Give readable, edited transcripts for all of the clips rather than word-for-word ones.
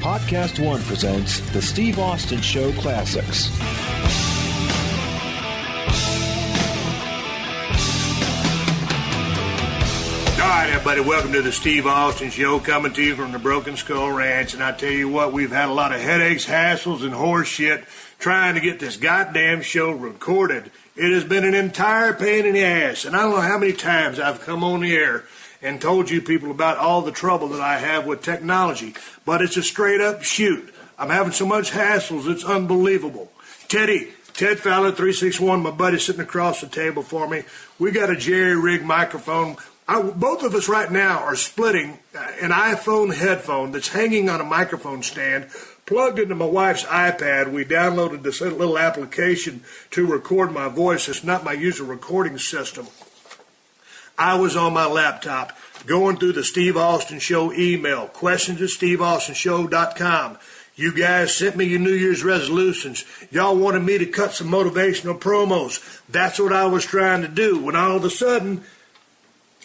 Podcast One presents The Steve Austin Show Classics. All right, everybody, welcome to the Steve Austin Show, coming to you from the Broken Skull Ranch. And I tell you what, we've had a lot of headaches, hassles, and horse shit trying to get this goddamn show recorded. It has been an entire pain in the ass, and I don't know how many times I've come on the air and told you people about all the trouble that I have with technology, but it's a straight-up shoot. I'm having so much hassles, it's unbelievable. Ted Fowler, 361, my buddy sitting across the table for me. We got a jerry-rigged microphone. Both of us right now are splitting an iPhone headphone that's hanging on a microphone stand, plugged into my wife's iPad. We downloaded this little application to record my voice. It's not my usual recording system. I was on my laptop going through the Steve Austin Show email, questions@steveaustonshow.com. You guys sent me your New Year's resolutions. Y'all wanted me to cut some motivational promos. That's what I was trying to do. When all of a sudden,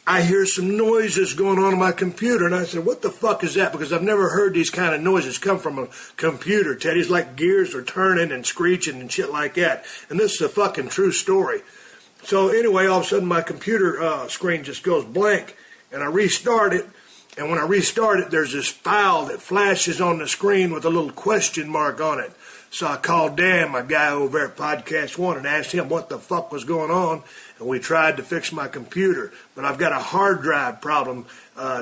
I hear some noises going on my computer, and I said, what the fuck is that? Because I've never heard these kind of noises come from a computer, Teddy. It's like gears are turning and screeching and shit like that. And this is a fucking true story. So anyway, all of a sudden my computer screen just goes blank, and I restart it. And when I restart it, there's this file that flashes on the screen with a little question mark on it. So I called Dan, my guy over at Podcast One, and asked him what the fuck was going on. And we tried to fix my computer. But I've got a hard drive problem.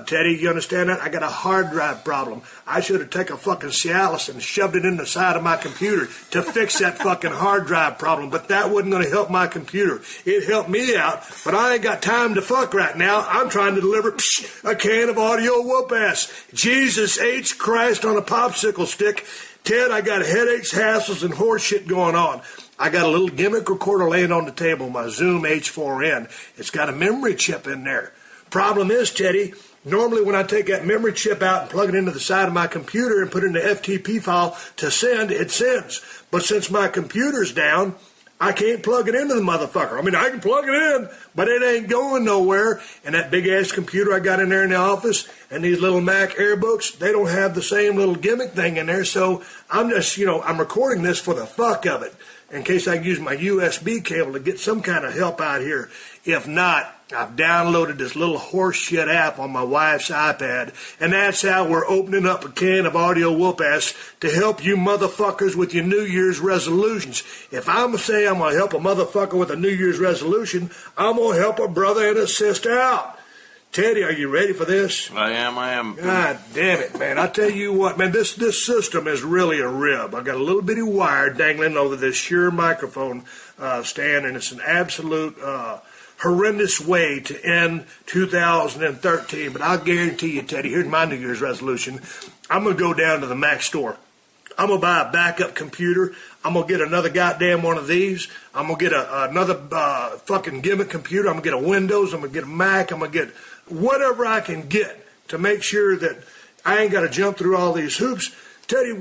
Teddy, you understand that? I got a hard drive problem. I should have taken a fucking Cialis and shoved it in the side of my computer to fix that fucking hard drive problem. But that wasn't going to help my computer. It helped me out, but I ain't got time to fuck right now. I'm trying to deliver a can of audio whoop-ass. Jesus H. Christ on a popsicle stick. Ted, I got headaches, hassles, and horse shit going on. I got a little gimmick recorder laying on the table, my Zoom H4n. It's got a memory chip in there. Problem is, Teddy, normally when I take that memory chip out and plug it into the side of my computer and put it in the FTP file to send, it sends. But since my computer's down, I can't plug it into the motherfucker. I mean, I can plug it in, but it ain't going nowhere. And that big-ass computer I got in there in the office and these little Mac Airbooks, they don't have the same little gimmick thing in there. So I'm just, I'm recording this for the fuck of it in case I can use my USB cable to get some kind of help out here. If not, I've downloaded this little horseshit app on my wife's iPad, and that's how we're opening up a can of audio whoop-ass to help you motherfuckers with your New Year's resolutions. If I'm going to say I'm going to help a motherfucker with a New Year's resolution, I'm going to help a brother and a sister out. Teddy, are you ready for this? I am. God damn it, man. I tell you what, man, this system is really a rib. I got a little bitty wire dangling over this Shure microphone stand, and it's an absolute horrendous way to end 2013. But I'll guarantee you, Teddy, here's my New Year's resolution. I'm going to go down to the Mac store. I'm going to buy a backup computer. I'm going to get another goddamn one of these. I'm going to get another fucking gimmick computer. I'm going to get a Windows. I'm going to get a Mac. I'm going to get whatever I can get to make sure that I ain't got to jump through all these hoops. Teddy,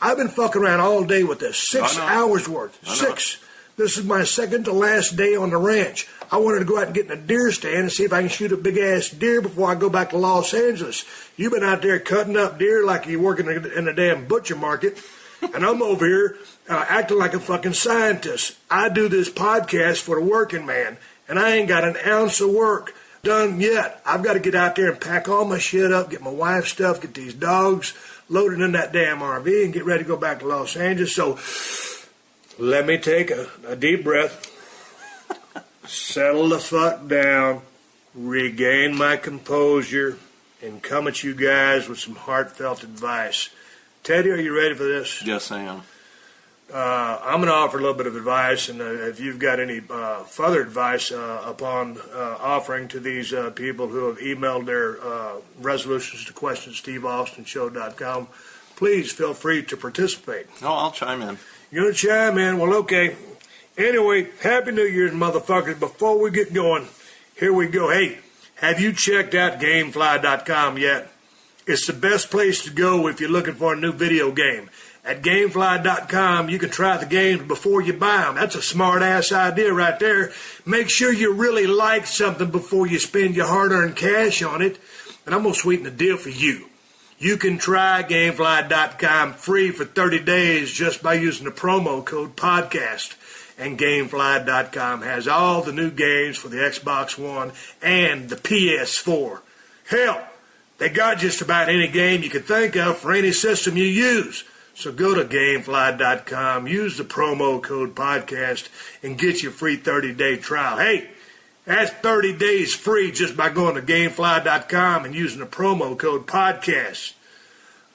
I've been fucking around all day with this. 6 hours worth. 6. This is my second to last day on the ranch. I wanted to go out and get in a deer stand and see if I can shoot a big-ass deer before I go back to Los Angeles. You've been out there cutting up deer like you're working in a damn butcher market, and I'm over here acting like a fucking scientist. I do this podcast for the working man, and I ain't got an ounce of work done yet. I've got to get out there and pack all my shit up, get my wife's stuff, get these dogs loaded in that damn RV, and get ready to go back to Los Angeles. So let me take a deep breath. Settle the fuck down, regain my composure, and come at you guys with some heartfelt advice. Teddy, are you ready for this? Yes, I am. I'm going to offer a little bit of advice, and if you've got any further advice upon offering to these people who have emailed their resolutions to questions@steveaustonshow.com, please feel free to participate. Oh, I'll chime in. You're going to chime in? Well, okay. Anyway, Happy New Year's, motherfuckers. Before we get going, here we go. Hey, have you checked out Gamefly.com yet? It's the best place to go if you're looking for a new video game. At Gamefly.com, you can try the games before you buy them. That's a smart-ass idea right there. Make sure you really like something before you spend your hard-earned cash on it. And I'm going to sweeten the deal for you. You can try Gamefly.com free for 30 days just by using the promo code podcast. And Gamefly.com has all the new games for the Xbox One and the PS4. Hell, they got just about any game you could think of for any system you use. So go to Gamefly.com, use the promo code podcast, and get your free 30-day trial. Hey, that's 30 days free just by going to Gamefly.com and using the promo code podcast.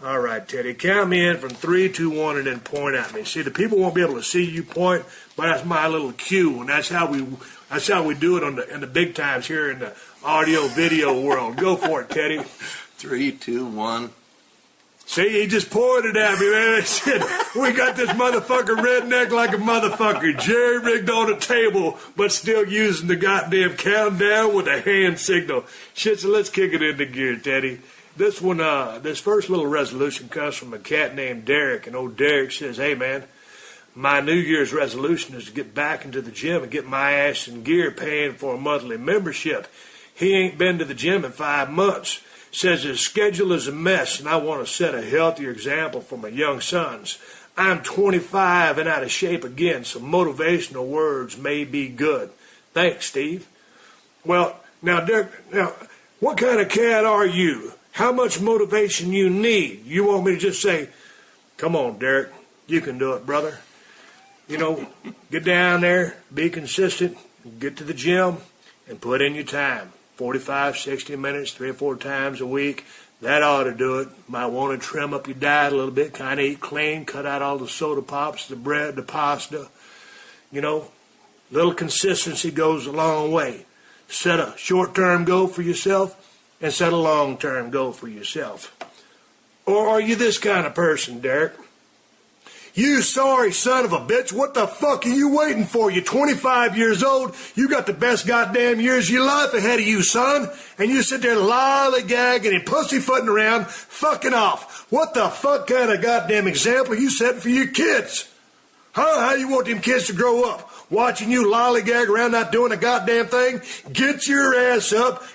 All right, Teddy, count me in from 3, 2, 1, and then point at me. See, the people won't be able to see you point, but that's my little cue, and that's how we do it in the big times here in the audio video world. Go for it, Teddy. 3, 2, 1. See, he just pointed at me, man. He said, we got this motherfucker redneck like a motherfucker, jerry-rigged on the table, but still using the goddamn countdown with a hand signal. Shit, so let's kick it into gear, Teddy. This one, this first little resolution comes from a cat named Derek, and old Derek says, hey, man, my New Year's resolution is to get back into the gym and get my ass in gear paying for a monthly membership. He ain't been to the gym in 5 months. Says his schedule is a mess, and I want to set a healthier example for my young sons. I'm 25 and out of shape again, so motivational words may be good. Thanks, Steve. Well, now, Derek, what kind of cat are you? How much motivation you need? You want me to just say, come on, Derek, you can do it, brother. You know, get down there, be consistent, get to the gym, and put in your time. 45, 60 minutes, 3 or 4 times a week. That ought to do it. Might want to trim up your diet a little bit, kind of eat clean, cut out all the soda pops, the bread, the pasta. You know, little consistency goes a long way. Set a short-term goal for yourself and set a long-term goal for yourself. Or are you this kind of person, Derek? You sorry son of a bitch, what the fuck are you waiting for? You're 25 years old, you got the best goddamn years of your life ahead of you, son, and you sit there lollygagging and pussyfooting around, fucking off. What the fuck kind of goddamn example are you setting for your kids? Huh? How you want them kids to grow up? Watching you lollygag around not doing a goddamn thing? Get your ass up,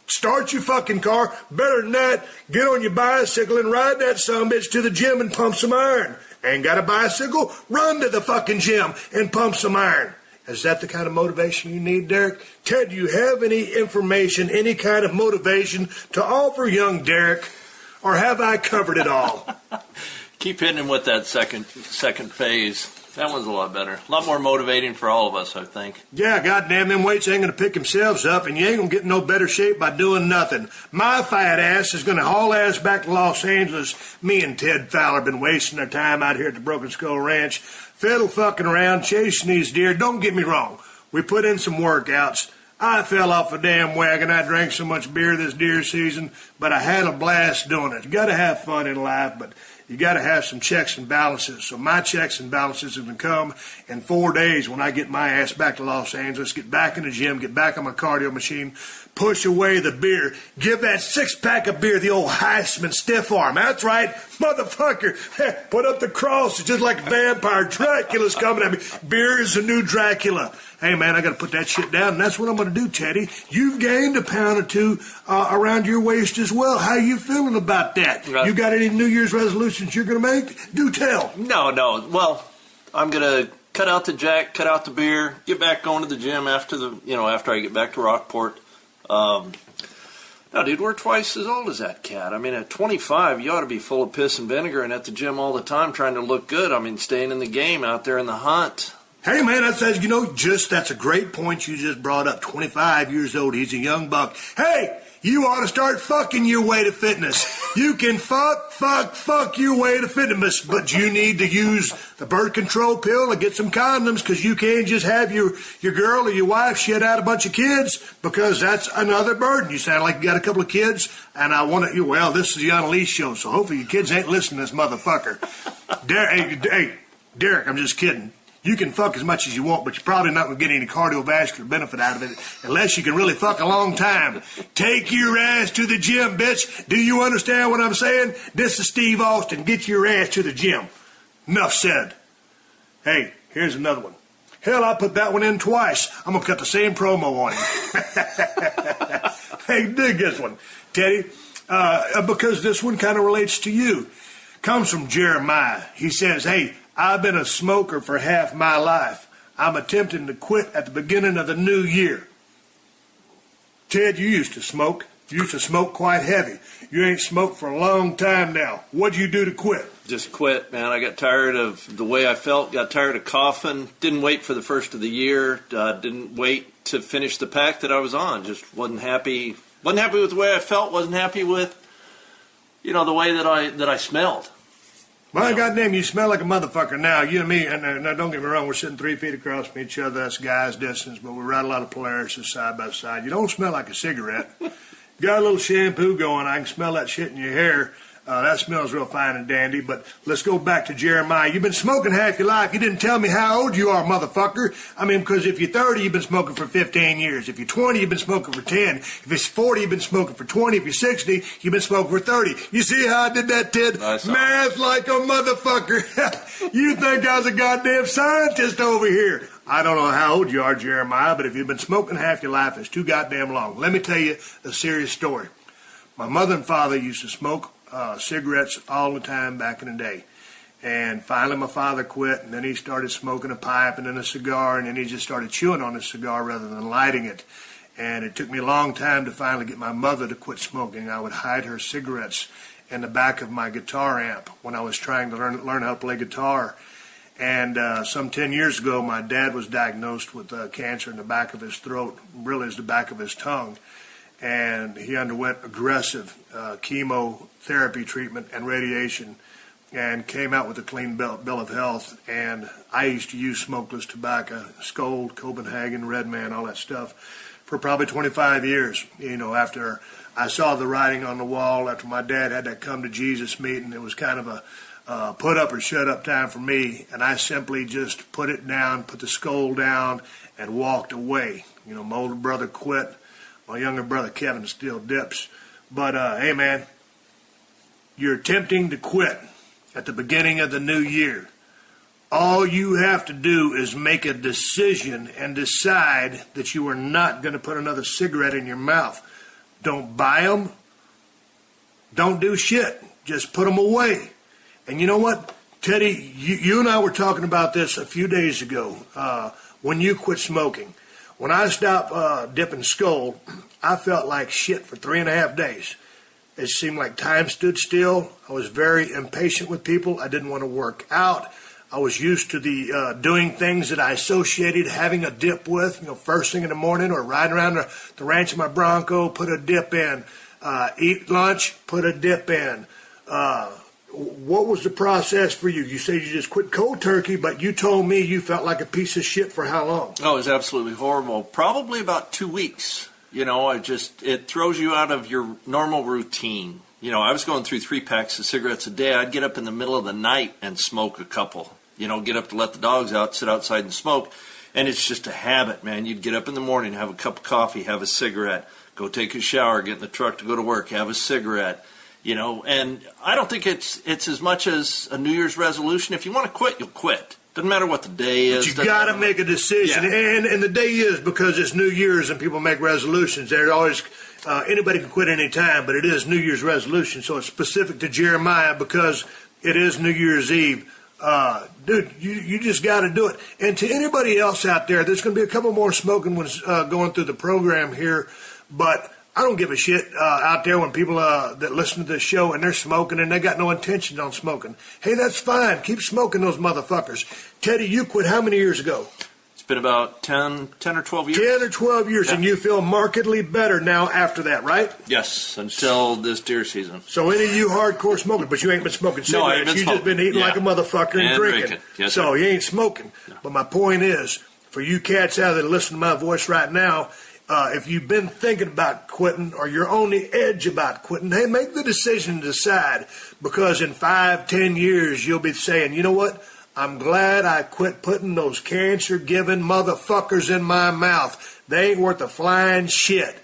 start your fucking car, better than that, get on your bicycle and ride that sumbitch to the gym and pump some iron. Ain't got a bicycle? Run to the fucking gym and pump some iron. Is that the kind of motivation you need, Derek? Ted, do you have any information, any kind of motivation to offer young Derek? Or have I covered it all? Keep hitting him with that second phase. That one's a lot better. A lot more motivating for all of us, I think. Yeah, goddamn, them weights ain't going to pick themselves up, and you ain't going to get in no better shape by doing nothing. My fat ass is going to haul ass back to Los Angeles. Me and Ted Fowler been wasting our time out here at the Broken Skull Ranch, fiddle fucking around, chasing these deer. Don't get me wrong. We put in some workouts. I fell off a damn wagon. I drank so much beer this deer season, but I had a blast doing it. You got to have fun in life, but you got to have some checks and balances. So my checks and balances are going to come in 4 days when I get my ass back to Los Angeles, get back in the gym, get back on my cardio machine, push away the beer, give that 6-pack of beer the old Heisman stiff arm. That's right, motherfucker. Put up the cross. It's just like a vampire. Dracula's coming at me. Beer is the new Dracula. Hey, man, I got to put that shit down, and that's what I'm going to do, Teddy. You've gained a pound or two around your waist as well. How you feeling about that? You got any New Year's resolutions you're going to make? Do tell. No. Well, I'm going to cut out the jack, cut out the beer, get back going to the gym after I get back to Rockport. No, dude, we're twice as old as that cat. I mean, at 25, you ought to be full of piss and vinegar and at the gym all the time trying to look good. I mean, staying in the game, out there in the hunt. Hey, man, that's a great point you just brought up. 25 years old, he's a young buck. Hey, you ought to start fucking your way to fitness. You can fuck your way to fitness, but you need to use the birth control pill and get some condoms, because you can't just have your girl or your wife shit out a bunch of kids, because that's another burden. You sound like you got a couple of kids, and I want to, well, this is the Unleashed show, so hopefully your kids ain't listening to this motherfucker. Hey, Derek, I'm just kidding. You can fuck as much as you want, but you're probably not going to get any cardiovascular benefit out of it unless you can really fuck a long time. Take your ass to the gym, bitch. Do you understand what I'm saying? This is Steve Austin. Get your ass to the gym. Enough said. Hey, here's another one. Hell, I put that one in twice. I'm going to cut the same promo on him. Hey, dig this one. Teddy, because this one kind of relates to you. Comes from Jeremiah. He says, hey, I've been a smoker for half my life. I'm attempting to quit at the beginning of the new year. Ted, you used to smoke. You used to smoke quite heavy. You ain't smoked for a long time now. What'd you do to quit? Just quit, man. I got tired of the way I felt, got tired of coughing, didn't wait for the first of the year, didn't wait to finish the pack that I was on. Just wasn't happy with the way I felt, wasn't happy with, the way that I smelled. Well, goddamn, you smell like a motherfucker now. You and me, and now don't get me wrong, we're sitting 3 feet across from each other. That's guys' distance, but we ride a lot of Polaris side by side. You don't smell like a cigarette. Got a little shampoo going. I can smell that shit in your hair. That smells real fine and dandy, but let's go back to Jeremiah. You've been smoking half your life. You didn't tell me how old you are, motherfucker. I mean, because if you're 30, you've been smoking for 15 years. If you're 20, you've been smoking for 10. If it's 40, you've been smoking for 20. If you're 60, you've been smoking for 30. You see how I did that, Ted? Math like a motherfucker. You think I was a goddamn scientist over here. I don't know how old you are, Jeremiah, but if you've been smoking half your life, it's too goddamn long. Let me tell you a serious story. My mother and father used to smoke cigarettes all the time back in the day. And finally my father quit, and then he started smoking a pipe and then a cigar, and then he just started chewing on his cigar rather than lighting it. And it took me a long time to finally get my mother to quit smoking. I would hide her cigarettes in the back of my guitar amp when I was trying to learn how to play guitar. And some 10 years ago, my dad was diagnosed with cancer in the back of his throat, really is the back of his tongue. And he underwent aggressive chemotherapy treatment and radiation and came out with a clean bill of health. And I used to use smokeless tobacco, Skold, Copenhagen, Redman, all that stuff, for probably 25 years. After I saw the writing on the wall, after my dad had that come to Jesus meeting, it was kind of a put up or shut up time for me. And I simply just put it down, put the Skold down, and walked away. My older brother quit. My younger brother Kevin still dips. But, hey, man, you're attempting to quit at the beginning of the new year. All you have to do is make a decision and decide that you are not going to put another cigarette in your mouth. Don't buy them. Don't do shit. Just put them away. And you know what, Teddy, you and I were talking about this a few days ago when you quit smoking. When I stopped dipping Skold, I felt like shit for 3.5 days. It seemed like time stood still. I was very impatient with people. I didn't want to work out. I was used to the doing things that I associated having a dip with, first thing in the morning or riding around the ranch in my Bronco, put a dip in. Eat lunch, put a dip in. What was the process for you? You said you just quit cold turkey, but you told me you felt like a piece of shit for how long? Oh, it was absolutely horrible. Probably about 2 weeks. It throws you out of your normal routine. I was going through 3 packs of cigarettes a day. I'd get up in the middle of the night and smoke a couple. Get up to let the dogs out, sit outside and smoke. And it's just a habit, man. You'd get up in the morning, have a cup of coffee, have a cigarette, go take a shower, get in the truck to go to work, have a cigarette. And I don't think it's as much as a New Year's resolution. If you want to quit, you'll quit. Doesn't matter what the day is. But you got to make a decision. Yeah. And the day is because it's New Year's and people make resolutions. There's always, anybody can quit any time, but it is New Year's resolution. So it's specific to Jeremiah because it is New Year's Eve. Dude, you just got to do it. And to anybody else out there, there's going to be a couple more smoking ones going through the program here, but I don't give a shit out there when people that listen to this show and they're smoking and they got no intention on smoking. Hey, that's fine. Keep smoking those motherfuckers. Teddy, you quit how many years ago? It's been about 10 or 12 years. 10 or 12 years, yeah. And you feel markedly better now after that, right? Yes, until this deer season. So any of you hardcore smokers, but you ain't been smoking cigarettes. No, I ain't been smoking. Just been eating like a motherfucker and drinking. Yes, so sir. You ain't smoking. No. But my point is, for you cats out there that listen to my voice right now, if you've been thinking about quitting or you're on the edge about quitting, hey, make the decision to decide, because in 5-10 years you'll be saying, you know what, I'm glad I quit putting those cancer-giving motherfuckers in my mouth. They ain't worth a flying shit.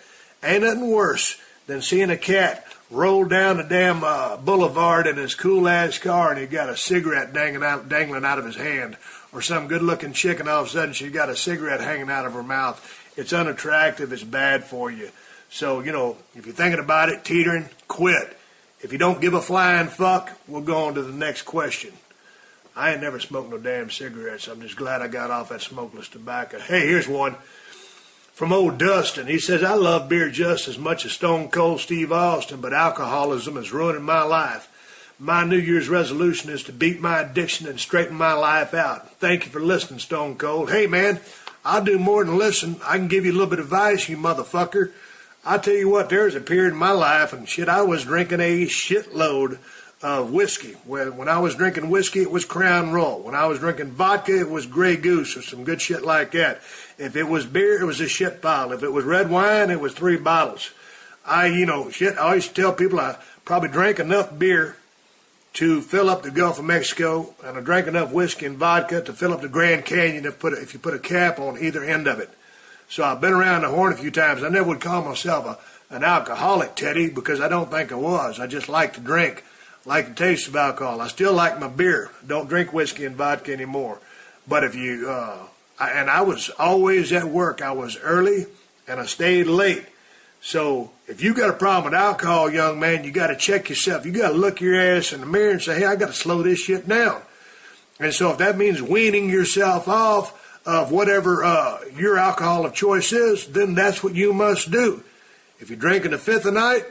Ain't nothing worse than seeing a cat roll down the damn boulevard in his cool-ass car and he got a cigarette dangling out of his hand, or some good-looking chick and all of a sudden she got a cigarette hanging out of her mouth. It's unattractive. It's bad for you. So, if you're thinking about it, teetering, quit. If you don't give a flying fuck, we'll go on to the next question. I ain't never smoked no damn cigarettes. I'm just glad I got off that smokeless tobacco. Hey, here's one from old Dustin. He says, I love beer just as much as Stone Cold Steve Austin, but alcoholism is ruining my life. My New Year's resolution is to beat my addiction and straighten my life out. Thank you for listening, Stone Cold. Hey, man, I'll do more than listen. I can give you a little bit of advice, you motherfucker. I'll tell you what, there's a period in my life, and shit, I was drinking a shitload of whiskey. When I was drinking whiskey, it was Crown Royal. When I was drinking vodka, it was Grey Goose or some good shit like that. If it was beer, it was a shit bottle. If it was red wine, it was 3 bottles. I always tell people I probably drank enough beer to fill up the Gulf of Mexico, and I drank enough whiskey and vodka to fill up the Grand Canyon if you put a cap on either end of it. So I've been around the horn a few times. I never would call myself an alcoholic, Teddy, because I don't think I was. I just like to drink, like the taste of alcohol. I still like my beer. Don't drink whiskey and vodka anymore. But if you, I was always at work. I was early and I stayed late. So if you got a problem with alcohol, young man, you got to check yourself. You got to look your ass in the mirror and say, hey, I got to slow this shit down. And so if that means weaning yourself off of whatever your alcohol of choice is, then that's what you must do. If you're drinking a fifth a night,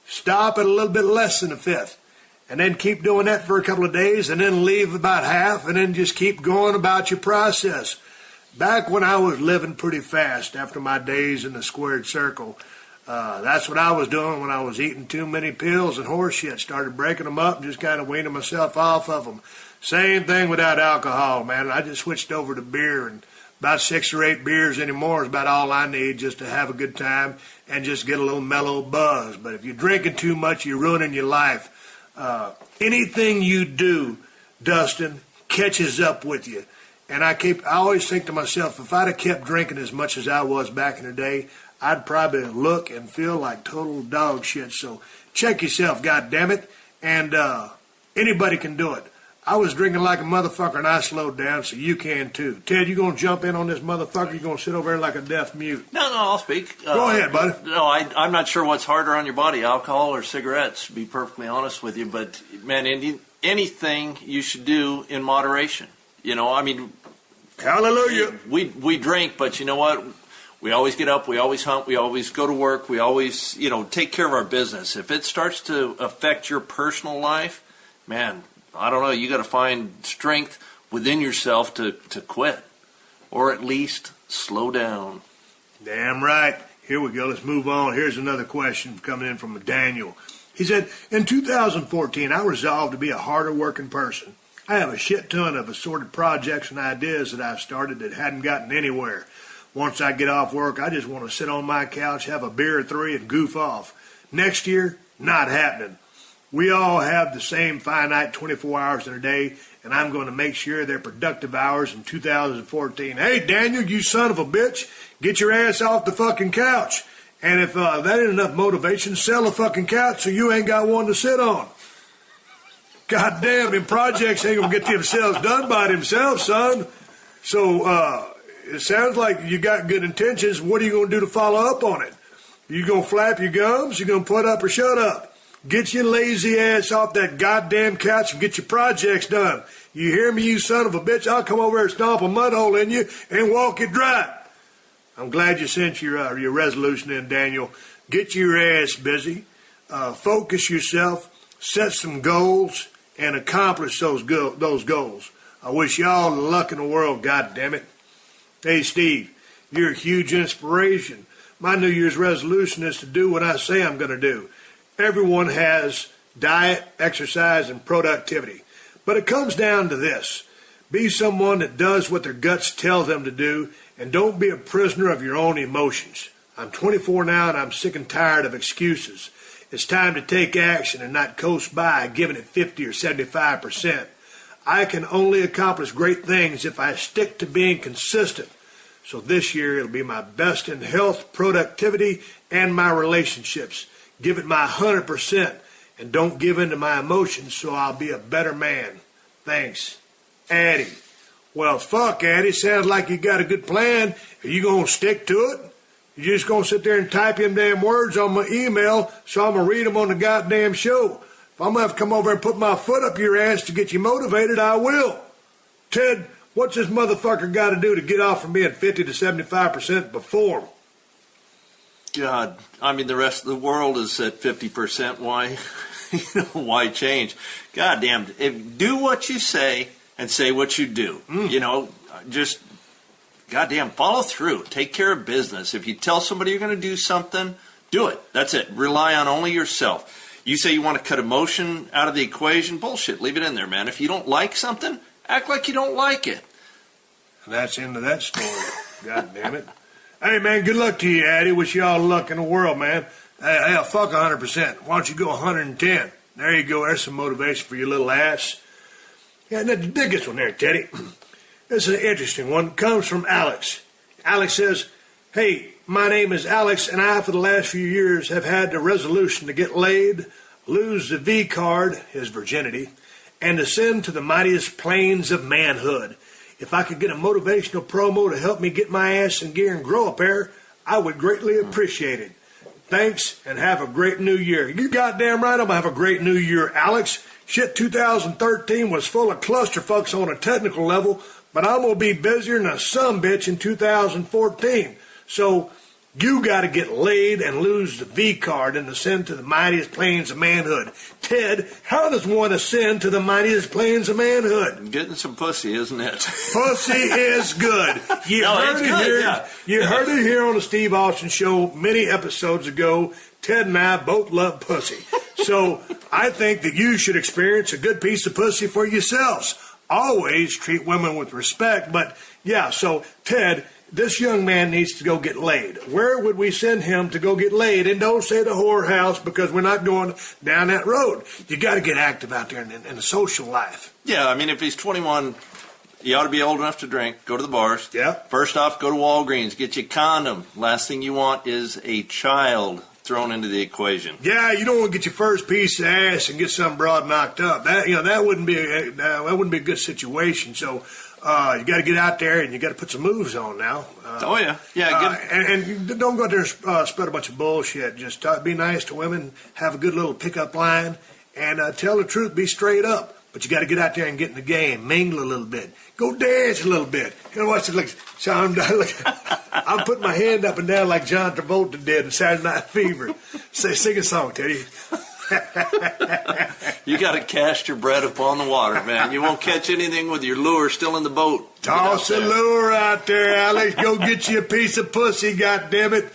stop at a little bit less than a fifth. And then keep doing that for a couple of days, and then leave about half, and then just keep going about your process. Back when I was living pretty fast after my days in the squared circle, that's what I was doing when I was eating too many pills and horse shit. Started breaking them up and just kind of weaning myself off of them. Same thing without alcohol, man. I just switched over to beer, and about 6 or 8 beers anymore is about all I need just to have a good time and just get a little mellow buzz. But if you're drinking too much, you're ruining your life. Anything you do, Dustin, catches up with you. And I always think to myself, if I'd have kept drinking as much as I was back in the day, I'd probably look and feel like total dog shit. So check yourself, goddammit. And anybody can do it. I was drinking like a motherfucker and I slowed down, so you can too. Ted, you gonna jump in on this motherfucker? You gonna sit over there like a deaf mute? No, I'll speak. Go ahead, buddy. No, I'm not sure what's harder on your body, alcohol or cigarettes, to be perfectly honest with you. But, man, anything you should do in moderation. You know, I mean, hallelujah. We drink, but you know what? We always get up, we always hunt, we always go to work, we always, take care of our business. If it starts to affect your personal life, man, I don't know, you got to find strength within yourself to quit, or at least slow down. Damn right. Here we go. Let's move on. Here's another question coming in from Daniel. He said, in 2014, I resolved to be a harder working person. I have a shit ton of assorted projects and ideas that I've started that hadn't gotten anywhere. Once I get off work, I just want to sit on my couch, have a beer or 3, and goof off. Next year, not happening. We all have the same finite 24 hours in a day, and I'm going to make sure they're productive hours in 2014. Hey, Daniel, you son of a bitch, get your ass off the fucking couch. And if that ain't enough motivation, sell the fucking couch so you ain't got one to sit on. God damn, them projects ain't going to get themselves done by themselves, son. So it sounds like you got good intentions. What are you going to do to follow up on it? You going to flap your gums? You going to put up or shut up? Get your lazy ass off that goddamn couch and get your projects done. You hear me, you son of a bitch? I'll come over here and stomp a mud hole in you and walk it dry. I'm glad you sent your resolution in, Daniel. Get your ass busy. Focus yourself. Set some goals and accomplish those goals. I wish you all the luck in the world, goddammit. Hey, Steve, you're a huge inspiration. My New Year's resolution is to do what I say I'm going to do. Everyone has diet, exercise, and productivity. But it comes down to this. Be someone that does what their guts tell them to do, and don't be a prisoner of your own emotions. I'm 24 now, and I'm sick and tired of excuses. It's time to take action and not coast by giving it 50 or 75%. I can only accomplish great things if I stick to being consistent. So this year, it'll be my best in health, productivity, and my relationships. Give it my 100% and don't give in to my emotions so I'll be a better man. Thanks. Addie. Well, fuck, Addie. Sounds like you got a good plan. Are you going to stick to it? You just gonna sit there and type them damn words on my email so I'm gonna read them on the goddamn show. If I'm gonna have to come over and put my foot up your ass to get you motivated, I will. Ted, what's this motherfucker got to do to get off from being 50 to 75% before? God, I mean, the rest of the world is at 50%. Why, why change? God damn, do what you say and say what you do. Just goddamn follow through. Take care of business. If you tell somebody you're going to do something, do it. That's it. Rely on only yourself. You say you want to cut emotion out of the equation? Bullshit. Leave it in there, man. If you don't like something, act like you don't like it. And that's the end of that story. God damn it. Hey, man, good luck to you, Addy. Wish you all the luck in the world, man. Hey, fuck 100%. Why don't you go 110? There you go. There's some motivation for your little ass. Yeah, and the biggest one there, Teddy. This is an interesting one. It comes from Alex. Alex says, hey, my name is Alex, and I, for the last few years, have had the resolution to get laid, lose the V card, his virginity, and ascend to the mightiest plains of manhood. If I could get a motivational promo to help me get my ass in gear and grow a pair, I would greatly appreciate it. Thanks, and have a great new year. You goddamn right I'm going to have a great new year, Alex. Shit, 2013 was full of clusterfucks on a technical level, but I'm going to be busier than a sumbitch in 2014. So you got to get laid and lose the V card and ascend to the mightiest plains of manhood. Ted, how does one ascend to the mightiest plains of manhood? Getting some pussy, isn't it? Pussy is good. You heard it here on the Steve Austin Show many episodes ago. Ted and I both love pussy. So I think that you should experience a good piece of pussy for yourselves. Always treat women with respect. But yeah, so Ted, this young man needs to go get laid. Where would we send him to go get laid? And don't say the whorehouse, because we're not going down that road. You got to get active out there in the social life. Yeah, I mean, if he's 21, you ought to be old enough to drink. Go to the bars. Yeah. First off, go to Walgreens. Get you a condom. Last thing you want is a child thrown into the equation. Yeah, you don't want to get your first piece of ass and get some broad knocked up. That wouldn't be a good situation. So you got to get out there and you got to put some moves on now. And don't go out there and spread a bunch of bullshit. Just be nice to women, have a good little pickup line, and tell the truth. Be straight up. But you got to get out there and get in the game, mingle a little bit, go dance a little bit. You know what? I'm putting my hand up and down like John Travolta did in Saturday Night Fever. Sing a song, Teddy. You got to cast your bread upon the water, man. You won't catch anything with your lure still in the boat. Toss a lure out there, Alex. Go get you a piece of pussy, goddammit.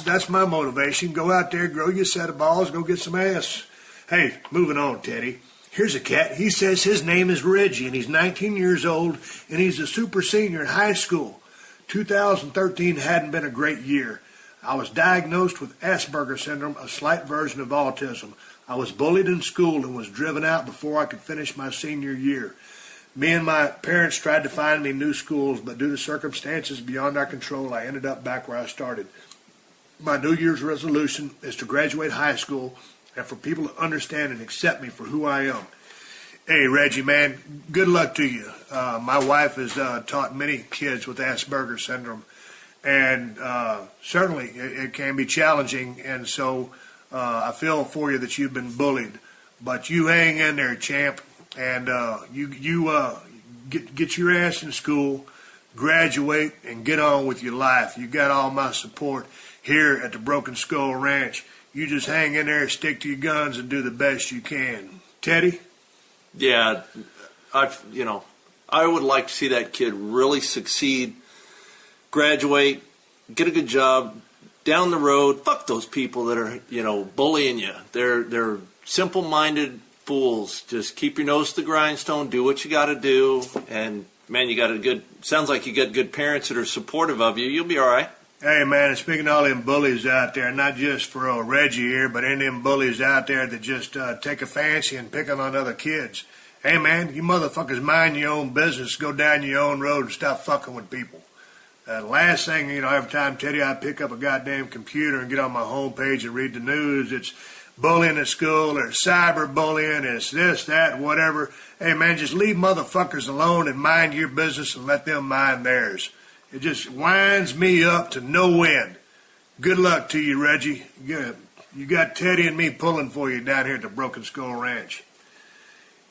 That's my motivation. Go out there, grow you a set of balls, go get some ass. Hey, moving on, Teddy. Here's a cat. He says his name is Reggie, and he's 19 years old, and he's a super senior in high school. 2013 hadn't been a great year. I was diagnosed with Asperger's syndrome, a slight version of autism. I was bullied in school and was driven out before I could finish my senior year. Me and my parents tried to find me new schools, but due to circumstances beyond our control, I ended up back where I started. My New Year's resolution is to graduate high school and for people to understand and accept me for who I am. Hey, Reggie, man, good luck to you. My wife has taught many kids with Asperger's syndrome, and certainly it can be challenging, and so I feel for you that you've been bullied. But you hang in there, champ, and you get your ass in school, graduate, and get on with your life. You got all my support here at the Broken Skull Ranch. You just hang in there, stick to your guns, and do the best you can. Teddy? Yeah, I would like to see that kid really succeed, graduate, get a good job, down the road. Fuck those people that are, bullying you. They're simple-minded fools. Just keep your nose to the grindstone, do what you got to do, and, man, sounds like you got good parents that are supportive of you. You'll be all right. Hey, man, and speaking of all them bullies out there, not just for Reggie here, but any of them bullies out there that just take a fancy and picking on other kids. Hey, man, you motherfuckers mind your own business, go down your own road and stop fucking with people. Last thing, every time, Teddy, I pick up a goddamn computer and get on my homepage and read the news, it's bullying at school or cyberbullying, it's this, that, whatever. Hey, man, just leave motherfuckers alone and mind your business and let them mind theirs. It just winds me up to no end. Good luck to you, Reggie. You got Teddy and me pulling for you down here at the Broken Skull Ranch.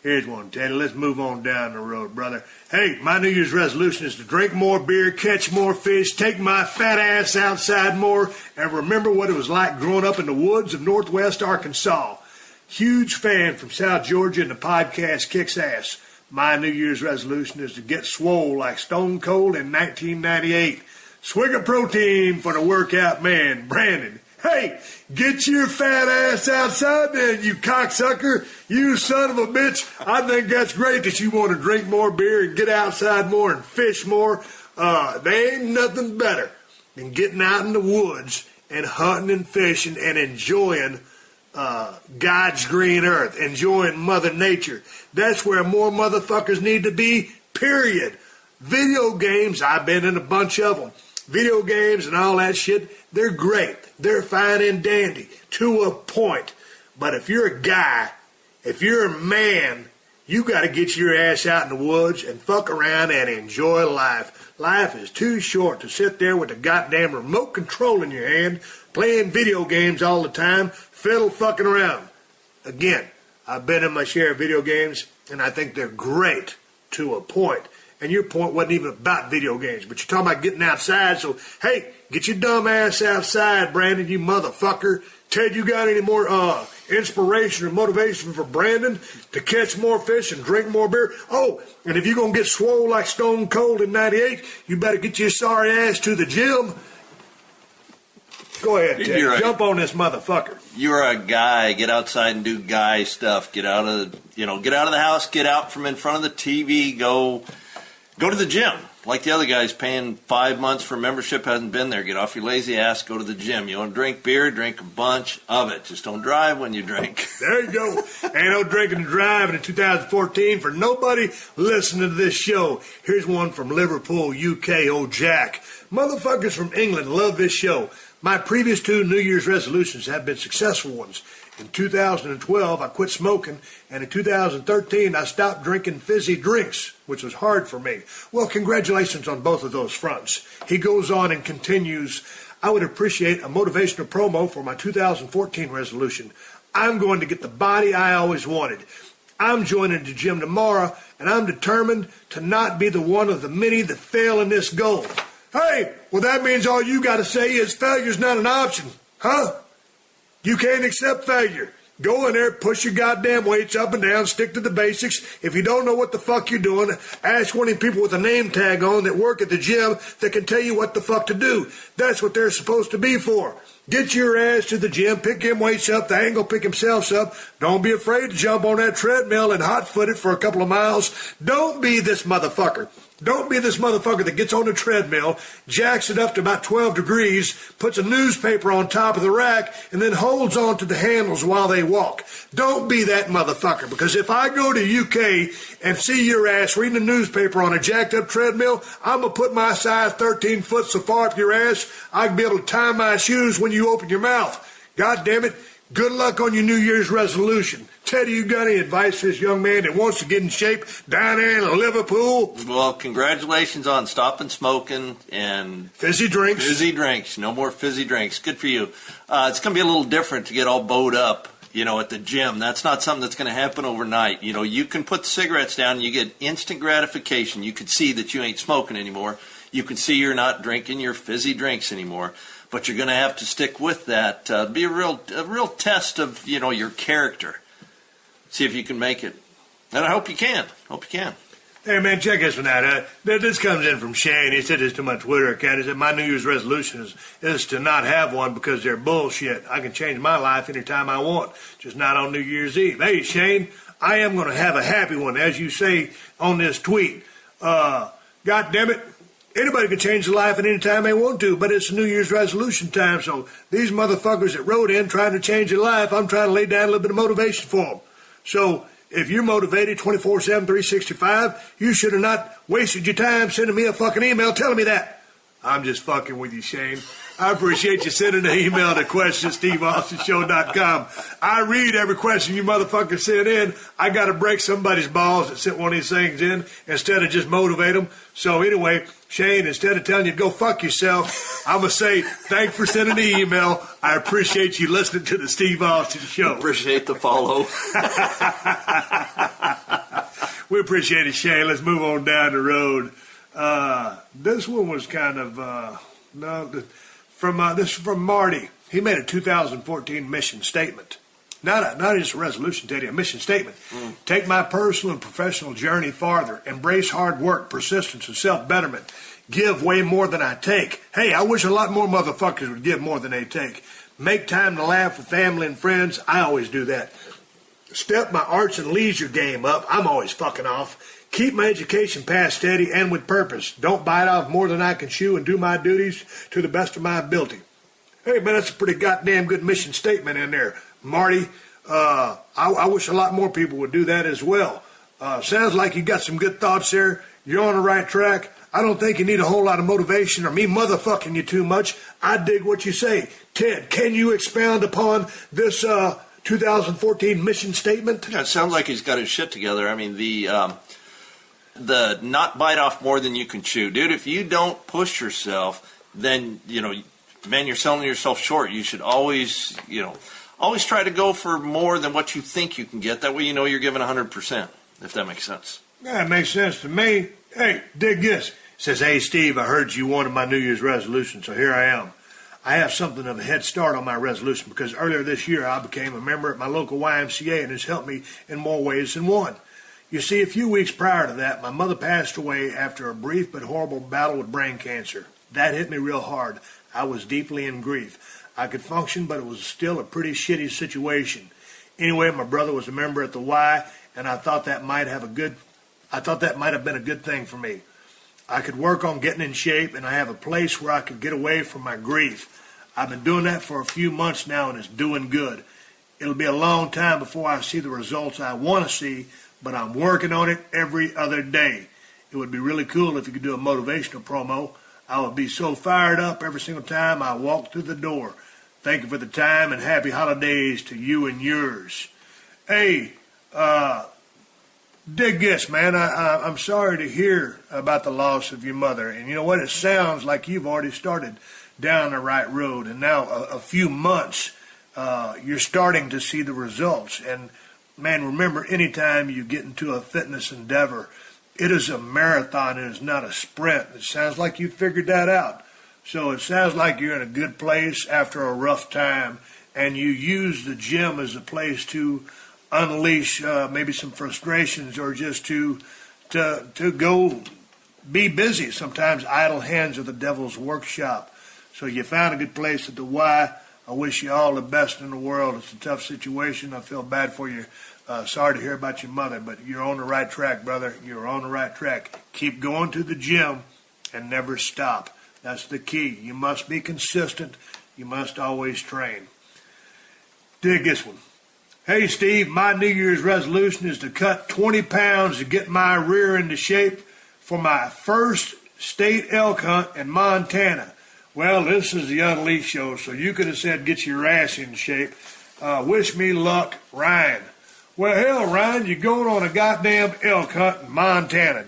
Here's one, Teddy. Let's move on down the road, brother. Hey, my New Year's resolution is to drink more beer, catch more fish, take my fat ass outside more, and remember what it was like growing up in the woods of Northwest Arkansas. Huge fan from South Georgia, and the podcast kicks ass. My New Year's resolution is to get swole like Stone Cold in 1998. Swig of protein for the workout man, Brandon. Hey, get your fat ass outside then, you cocksucker. You son of a bitch. I think that's great that you want to drink more beer and get outside more and fish more. There ain't nothing better than getting out in the woods and hunting and fishing and enjoying God's green earth, enjoying Mother Nature. That's where more motherfuckers need to be, period. Video games, I've been in a bunch of them. Video games and all that shit, they're great. They're fine and dandy to a point. But if you're a guy, if you're a man, you got to get your ass out in the woods and fuck around and enjoy life. Life is too short to sit there with a goddamn remote control in your hand, playing video games all the time, fiddle fucking around. Again, I've been in my share of video games, and I think they're great to a point. And your point wasn't even about video games, but you're talking about getting outside. So, hey, get your dumb ass outside, Brandon, you motherfucker. Ted, you got any more inspiration or motivation for Brandon to catch more fish and drink more beer? Oh, and if you're going to get swole like Stone Cold in 98, you better get your sorry ass to the gym. Go ahead, Ted. Jump on this motherfucker. You're a guy. Get outside and do guy stuff. Get out of the house. Get out from in front of the TV. Go to the gym. Like the other guys paying 5 months for membership, hasn't been there. Get off your lazy ass, go to the gym. You want to drink beer, drink a bunch of it. Just don't drive when you drink. There you go. Ain't no drinking and driving in 2014 for nobody listening to this show. Here's one from Liverpool, UK, old Jack. Motherfuckers from England love this show. My previous 2 New Year's resolutions have been successful ones. In 2012, I quit smoking, and in 2013, I stopped drinking fizzy drinks, which was hard for me. Well, congratulations on both of those fronts. He goes on and continues, I would appreciate a motivational promo for my 2014 resolution. I'm going to get the body I always wanted. I'm joining the gym tomorrow, and I'm determined to not be the one of the many that fail in this goal. Hey, well, that means all you got to say is failure's not an option, huh? You can't accept failure. Go in there, push your goddamn weights up and down, stick to the basics. If you don't know what the fuck you're doing, ask one of the people with a name tag on that work at the gym that can tell you what the fuck to do. That's what they're supposed to be for. Get your ass to the gym, pick him weights up, the angle pick himself up. Don't be afraid to jump on that treadmill and hot-foot it for a couple of miles. Don't be this motherfucker. Don't be this motherfucker that gets on the treadmill, jacks it up to about 12 degrees, puts a newspaper on top of the rack, and then holds on to the handles while they walk. Don't be that motherfucker, because if I go to UK and see your ass reading a newspaper on a jacked up treadmill, I'm going to put my size 13 foot so far up your ass, I can be able to tie my shoes when you open your mouth. God damn it. Good luck on your New Year's resolution. Teddy, you got any advice for this young man that wants to get in shape down there in Liverpool? Well, congratulations on stopping smoking and fizzy drinks. Fizzy drinks. No more fizzy drinks. Good for you. It's going to be a little different to get all bowed up, at the gym. That's not something that's going to happen overnight. You can put the cigarettes down and you get instant gratification. You can see that you ain't smoking anymore. You can see you're not drinking your fizzy drinks anymore. But you're going to have to stick with that. Be a real test of, your character. See if you can make it. And I hope you can. Hey, man, check this one out. This comes in from Shane. He said this to my Twitter account. He said, my New Year's resolution is to not have one because they're bullshit. I can change my life anytime I want, just not on New Year's Eve. Hey, Shane, I am going to have a happy one, as you say on this tweet. God damn it. Anybody can change their life at any time they want to, but it's New Year's resolution time, so these motherfuckers that wrote in trying to change their life, I'm trying to lay down a little bit of motivation for them. So if you're motivated 24/7, 365, you should have not wasted your time sending me a fucking email telling me that. I'm just fucking with you, Shane. I appreciate you sending an email to questions@steveaustenshow.com. I read every question you motherfuckers send in. I got to break somebody's balls that sent one of these things in instead of just motivate them. So anyway, Shane, instead of telling you to go fuck yourself, I'm going to say thanks for sending the email. I appreciate you listening to the Steve Austin Show. Appreciate the follow. We appreciate it, Shane. Let's move on down the road. This one was kind of this is from Marty. He made a 2014 mission statement. Not just a resolution, Teddy, a mission statement. Take my personal and professional journey farther. Embrace hard work, persistence, and self-betterment. Give way more than I take. Hey, I wish a lot more motherfuckers would give more than they take. Make time to laugh with family and friends. I always do that. Step my arts and leisure game up. I'm always fucking off. Keep my education path steady and with purpose. Don't bite off more than I can chew and do my duties to the best of my ability. Hey, man, that's a pretty goddamn good mission statement in there, Marty. I wish a lot more people would do that as well. Sounds like you got some good thoughts there. You're on the right track. I don't think you need a whole lot of motivation or me motherfucking you too much. I dig what you say. Ted, can you expound upon this 2014 mission statement? Yeah, it sounds like he's got his shit together. I mean, the not bite off more than you can chew. Dude, if you don't push yourself, then, man, you're selling yourself short. You should always, always try to go for more than what you think you can get. That way you're giving 100%, if that makes sense. Yeah, it makes sense to me. Hey, dig this. It says, hey, Steve, I heard you wanted my New Year's resolution, so here I am. I have something of a head start on my resolution because earlier this year I became a member at my local YMCA and it's helped me in more ways than one. You see, a few weeks prior to that, my mother passed away after a brief but horrible battle with brain cancer. That hit me real hard. I was deeply in grief. I could function, but it was still a pretty shitty situation. Anyway, my brother was a member at the Y, and I thought that might have been a good thing for me. I could work on getting in shape, and I have a place where I could get away from my grief. I've been doing that for a few months now, and it's doing good. It'll be a long time before I see the results I want to see, but I'm working on it every other day. It would be really cool if you could do a motivational promo. I would be so fired up every single time I walk through the door. Thank you for the time, and happy holidays to you and yours. Hey, dig this, man. I'm sorry to hear about the loss of your mother. And you know what? It sounds like you've already started down the right road. And now a few months, you're starting to see the results. And, man, remember, anytime you get into a fitness endeavor, it is a marathon. It is not a sprint. It sounds like you figured that out. So it sounds like you're in a good place after a rough time. And you use the gym as a place to unleash maybe some frustrations or just to go be busy. Sometimes idle hands are the devil's workshop. So you found a good place at the Y. I wish you all the best in the world. It's a tough situation. I feel bad for you. Sorry to hear about your mother, but you're on the right track, brother. You're on the right track. Keep going to the gym and never stop. That's the key. You must be consistent. You must always train. Dig this one. Hey, Steve, my New Year's resolution is to cut 20 pounds to get my rear into shape for my first state elk hunt in Montana. Well, this is the Unleashed show, so you could have said get your ass in shape. Wish me luck, Ryan. Well, hell, Ryan, you're going on a goddamn elk hunt in Montana.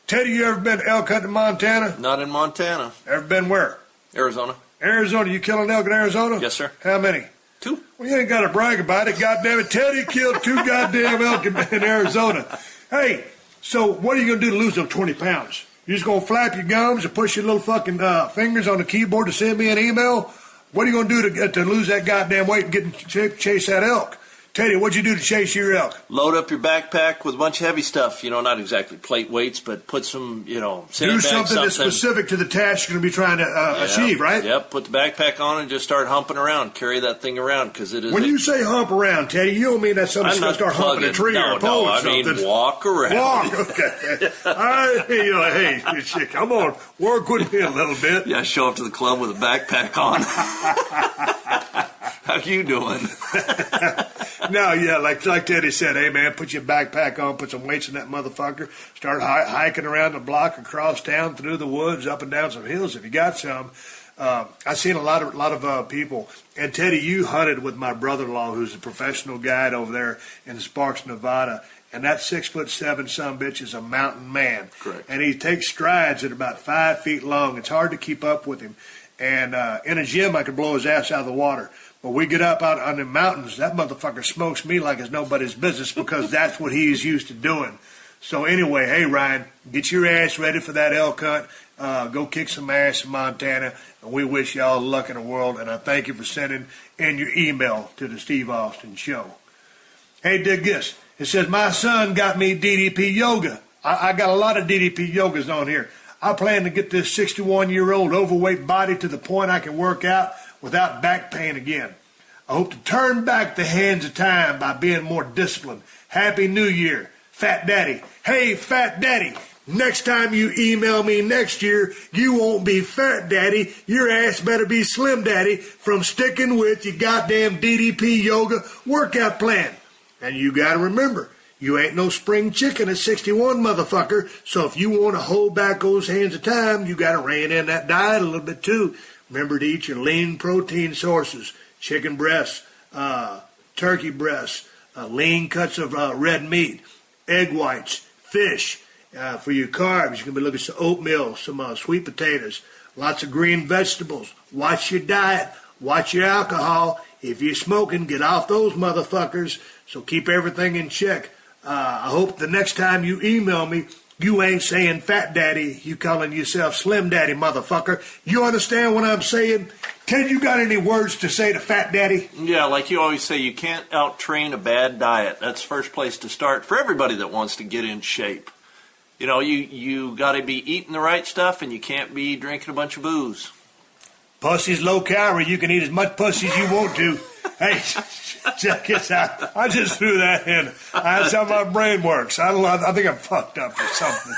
Teddy, you ever been elk hunting in Montana? Not in Montana. Ever been where? Arizona. Arizona. You killing elk in Arizona? Yes, sir. How many? 2. Well, you ain't got to brag about it. Goddamn it. Teddy killed 2 goddamn elk in Arizona. Hey, so what are you going to do to lose those 20 pounds? You just going to flap your gums and push your little fucking fingers on the keyboard to send me an email? What are you going to do to lose that goddamn weight and get in shape to chase that elk? Teddy, what'd you do to chase your elk? Load up your backpack with a bunch of heavy stuff. Not exactly plate weights, but put some, do something that's specific to the task you're going to be trying to achieve, right? Yep. Put the backpack on and just start humping around. Carry that thing around because it is. When you say hump around, Teddy, you don't mean that somebody's going to start humping a tree or a pole or something. I mean walk around. Walk, okay. Hey, shit, come on, work with me a little bit. Yeah, show up to the club with a backpack on. How you doing? No, yeah, like Teddy said, hey, man, put your backpack on, put some weights in that motherfucker, start hiking around the block, across town, through the woods, up and down some hills if you got some. I've seen a lot of people. And Teddy, you hunted with my brother-in-law, who's a professional guide over there in Sparks, Nevada. And that 6'7" sumbitch is a mountain man. Correct. And he takes strides at about 5 feet long. It's hard to keep up with him. And in a gym, I could blow his ass out of the water. But we get up out on the mountains, that motherfucker smokes me like it's nobody's business because that's what he's used to doing. So anyway, hey, Ryan, get your ass ready for that elk hunt. Go kick some ass in Montana. And we wish you all luck in the world. And I thank you for sending in your email to the Steve Austin Show. Hey, dig this. It says, my son got me DDP yoga. I got a lot of DDP yogas on here. I plan to get this 61-year-old overweight body to the point I can work out without back pain again. I hope to turn back the hands of time by being more disciplined. Happy New Year, Fat Daddy. Hey, Fat Daddy, next time you email me next year, you won't be Fat Daddy. Your ass better be Slim Daddy from sticking with your goddamn DDP yoga workout plan. And you got to remember, you ain't no spring chicken at 61, motherfucker. So if you want to hold back those hands of time, you got to rein in that diet a little bit too. Remember to eat your lean protein sources, chicken breasts, turkey breasts, lean cuts of red meat, egg whites, fish. For your carbs, you can be looking at some oatmeal, some sweet potatoes, lots of green vegetables. Watch your diet. Watch your alcohol. If you're smoking, get off those motherfuckers. So keep everything in check. I hope the next time you email me, you ain't saying Fat Daddy. You calling yourself Slim Daddy, motherfucker. You understand what I'm saying? Ted, you got any words to say to Fat Daddy? Yeah, like you always say, you can't out-train a bad diet. That's the first place to start for everybody that wants to get in shape. You know, you got to be eating the right stuff, and you can't be drinking a bunch of booze. Pussy's low calorie. You can eat as much pussy as you want to. Hey, check this out. I just threw that in. That's how my brain works. I think I'm fucked up or something.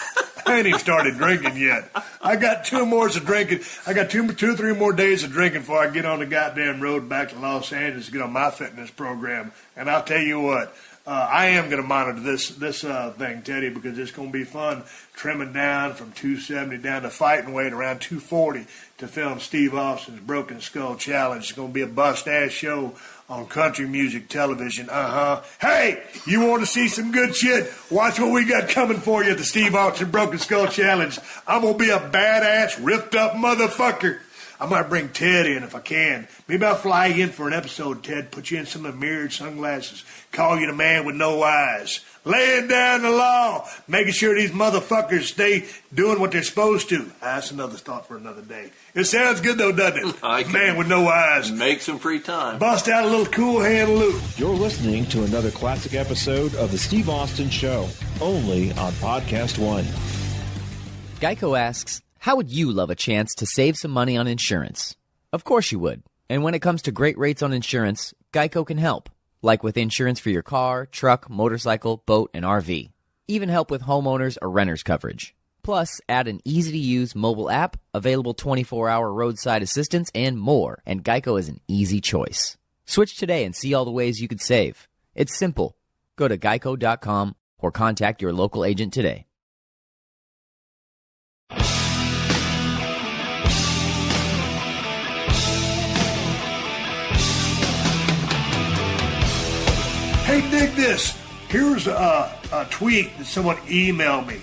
I ain't even started drinking yet. I got 2 more of drinking. I got 2 or 3 more days of drinking before I get on the goddamn road back to Los Angeles to get on my fitness program. And I'll tell you what, I am going to monitor this thing, Teddy, because it's going to be fun trimming down from 270 down to fighting weight around 240 to film Steve Austin's Broken Skull Challenge. It's going to be a bust-ass show on country music television. Hey, you want to see some good shit? Watch what we got coming for you at the Steve Austin Broken Skull Challenge. I'm going to be a badass, ripped-up motherfucker. I might bring Ted in if I can. Maybe I'll fly you in for an episode, Ted. Put you in some of the mirrored sunglasses. Call you the man with no eyes. Laying down the law. Making sure these motherfuckers stay doing what they're supposed to. That's another thought for another day. It sounds good, though, doesn't it? Man with no eyes. Make some free time. Bust out a little cool hand loop. You're listening to another classic episode of The Steve Austin Show, only on Podcast One. Geico asks, how would you love a chance to save some money on insurance? Of course you would. And when it comes to great rates on insurance, Geico can help. Like with insurance for your car, truck, motorcycle, boat, and RV. Even help with homeowners or renters coverage. Plus, add an easy-to-use mobile app, available 24-hour roadside assistance, and more. And Geico is an easy choice. Switch today and see all the ways you could save. It's simple. Go to geico.com or contact your local agent today. Hey, dig this. Here's a tweet that someone emailed me.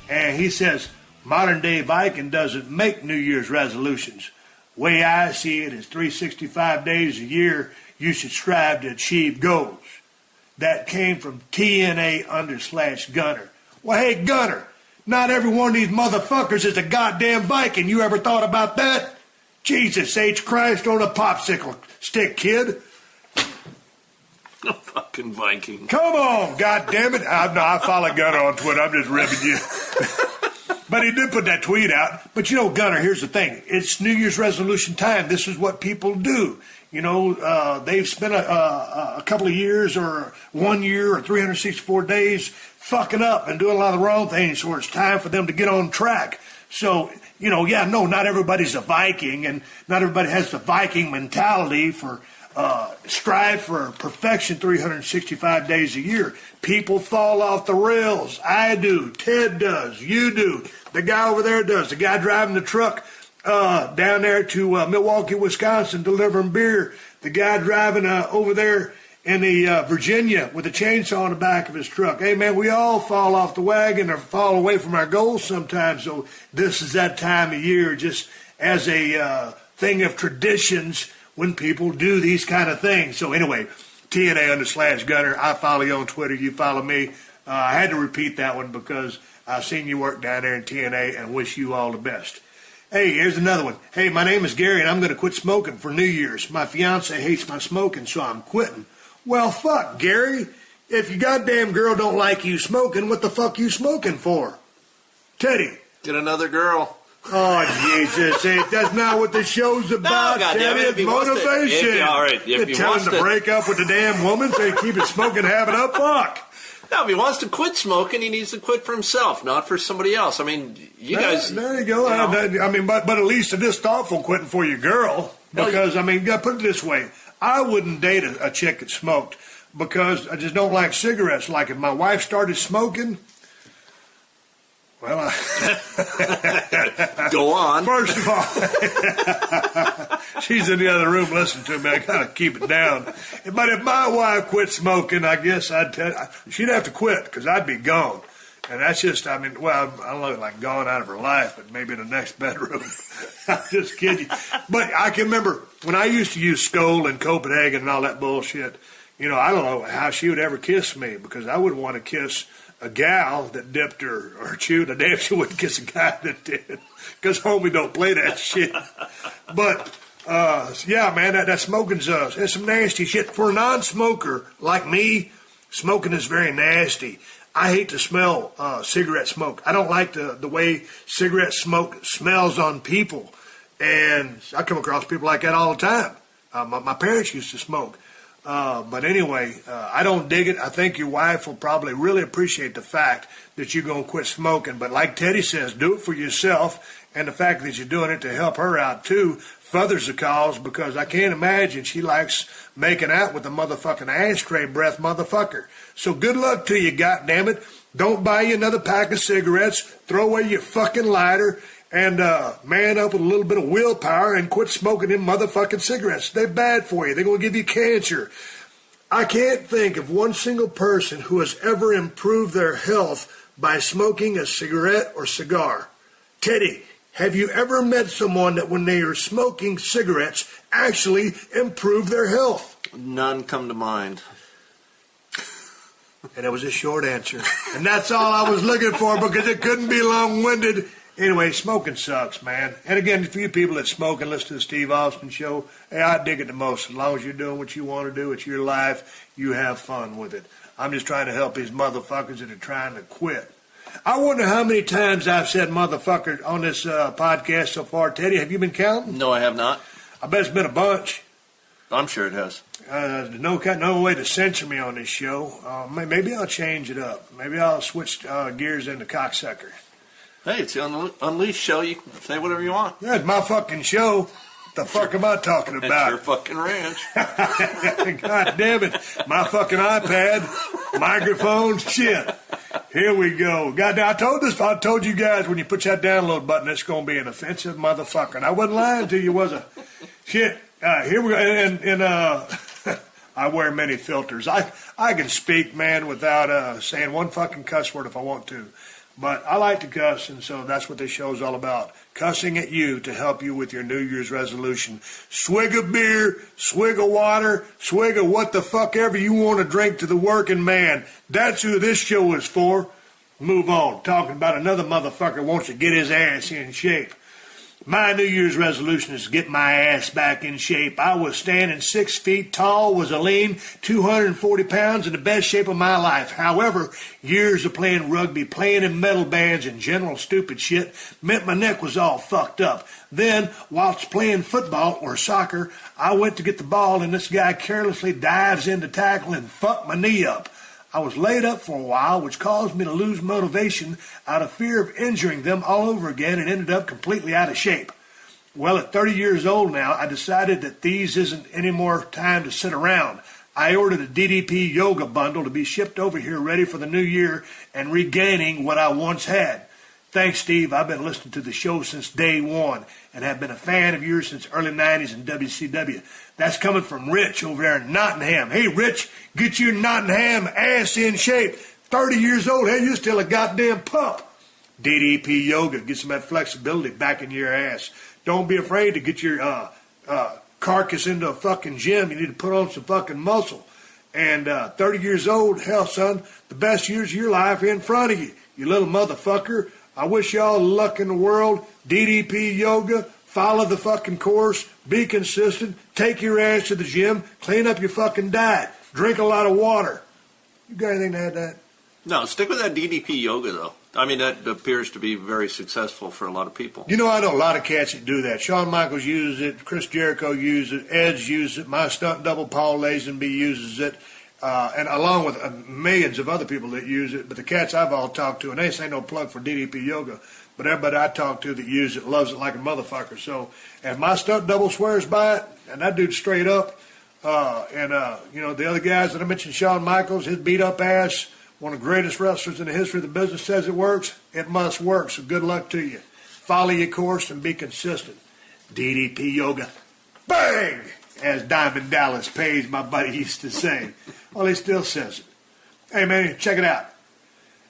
And he says, modern day Viking doesn't make New Year's resolutions. Way I see it is 365 days a year you should strive to achieve goals. That came from TNA_Gunner. Well, hey, Gunner, not every one of these motherfuckers is a goddamn Viking. You ever thought about that? Jesus H. Christ on a popsicle stick, kid. A fucking Viking. Come on, goddammit. I follow Gunner on Twitter. I'm just ribbing you. But he did put that tweet out. But, you know, Gunner, here's the thing. It's New Year's resolution time. This is what people do. You know, they've spent a couple of years or 1 year or 364 days fucking up and doing a lot of the wrong things, so it's time for them to get on track. So, you know, not everybody's a Viking, and not everybody has the Viking mentality for strive for perfection 365 days a year. People fall off the rails. I do. Ted does. You do. The guy over there does. The guy driving the truck down there to Milwaukee, Wisconsin, delivering beer. The guy driving over there in the Virginia with a chainsaw in the back of his truck. Hey, man, we all fall off the wagon or fall away from our goals sometimes. So this is that time of year, just as a thing of traditions when people do these kind of things. So anyway, TNA_Gunner. I follow you on Twitter. You follow me. I had to repeat that one because I've seen you work down there in TNA and wish you all the best. Hey, here's another one. Hey, my name is Gary, and I'm going to quit smoking for New Year's. My fiance hates my smoking, so I'm quitting. Well, fuck, Gary. If your goddamn girl don't like you smoking, what the fuck you smoking for? Teddy. Get another girl. Oh, Jesus. Hey, that's not what the show's about, no, Teddy. It's motivation. All right, You're telling him to break up with the damn woman so he keep it smoking habit up? Fuck. No, if he wants to quit smoking, he needs to quit for himself, not for somebody else. I mean, you guys... There you go. I mean, but at least it is thoughtful quitting for your girl. Because, I mean, you got to put it this way. I wouldn't date a chick that smoked because I just don't like cigarettes. Like if my wife started smoking... Well, go on. First of all, she's in the other room listening to me. I got to keep it down. But if my wife quit smoking, I guess she'd have to quit because I'd be gone. And that's just, I mean, well, I don't know, like gone out of her life, but maybe in the next bedroom. I'm just kidding. But I can remember when I used to use Skoal and Copenhagen and all that bullshit, you know, I don't know how she would ever kiss me because I wouldn't want to kiss a gal that dipped or chewed. I damn sure wouldn't kiss a guy that did because homie don't play that shit. But, yeah, man, that smoking's it's some nasty shit. For a non-smoker like me, smoking is very nasty. I hate to smell cigarette smoke. I don't like the way cigarette smoke smells on people. And I come across people like that all the time. My parents used to smoke. But anyway, I don't dig it. I think your wife will probably really appreciate the fact that you're going to quit smoking. But like Teddy says, do it for yourself. And the fact that you're doing it to help her out, too, furthers the cause because I can't imagine she likes making out with a motherfucking ashtray breath motherfucker. So good luck to you, goddammit. Don't buy you another pack of cigarettes. Throw away your fucking lighter. And man up with a little bit of willpower and quit smoking them motherfucking cigarettes. They're bad for you. They're going to give you cancer. I can't think of one single person who has ever improved their health by smoking a cigarette or cigar. Teddy, have you ever met someone that when they are smoking cigarettes actually improve their health? None come to mind. And it was a short answer. And that's all I was looking for because it couldn't be long-winded. Anyway, smoking sucks, man. And again, for you people that smoke and listen to the Steve Austin Show, hey, I dig it the most. As long as you're doing what you want to do, it's your life, you have fun with it. I'm just trying to help these motherfuckers that are trying to quit. I wonder how many times I've said motherfucker on this podcast so far. Teddy, have you been counting? No, I have not. I bet it's been a bunch. I'm sure it has. There's no way to censor me on this show. Maybe I'll change it up. Maybe I'll switch gears into cocksucker. Hey, it's the Unleashed show. You can say whatever you want. Yeah, it's my fucking show. The fuck am I talking about? It's your fucking ranch. God damn it. My fucking iPad, microphone, shit. Here we go. Goddamn, I told you guys when you put that download button, it's going to be an offensive motherfucker. And I wasn't lying to you, was I? Shit. Here we go. And I wear many filters. I can speak, man, without saying one fucking cuss word if I want to. But I like to cuss, and so that's what this show's all about. Cussing at you to help you with your New Year's resolution. Swig of beer, swig of water, swig of what the fuck ever you want to drink to the working man. That's who this show is for. Move on. Talking about another motherfucker wants to get his ass in shape. My New Year's resolution is to get my ass back in shape. I was standing 6 feet tall, was a lean 240 pounds, in the best shape of my life. However, years of playing rugby, playing in metal bands, and general stupid shit meant my neck was all fucked up. Then, whilst playing football or soccer, I went to get the ball, and this guy carelessly dives in to tackle and fucked my knee up. I was laid up for a while, which caused me to lose motivation out of fear of injuring them all over again and ended up completely out of shape. Well, at 30 years old now, I decided that these isn't any more time to sit around. I ordered a DDP yoga bundle to be shipped over here ready for the new year and regaining what I once had. Thanks, Steve. I've been listening to the show since day one and have been a fan of yours since early 90s in WCW. That's coming from Rich over there in Nottingham. Hey, Rich, get your Nottingham ass in shape. 30 years old. Hey, you're still a goddamn pup. DDP Yoga. Get some of that flexibility back in your ass. Don't be afraid to get your carcass into a fucking gym. You need to put on some fucking muscle. And 30 years old, hell, son, the best years of your life are in front of you. You little motherfucker. I wish you all luck in the world. DDP Yoga. Follow the fucking course. Be consistent. Take your ass to the gym. Clean up your fucking diet. Drink a lot of water. You got anything to add to that? No, stick with that DDP Yoga, though. I mean, that appears to be very successful for a lot of people. You know, I know a lot of cats that do that. Shawn Michaels uses it. Chris Jericho uses it. Edge uses it. My stunt double, Paul Lazenby, uses it. And along with millions of other people that use it. But the cats I've all talked to, and this ain't no plug for DDP Yoga, but everybody I talk to that uses it loves it like a motherfucker. So, and my stunt double swears by it, and that dude's straight up. You know, the other guys that I mentioned, Shawn Michaels, his beat up ass, one of the greatest wrestlers in the history of the business, says it works. It must work. So good luck to you. Follow your course and be consistent. DDP Yoga. Bang! As Diamond Dallas Page, my buddy, used to say. Well, he still says it. Hey, man, check it out.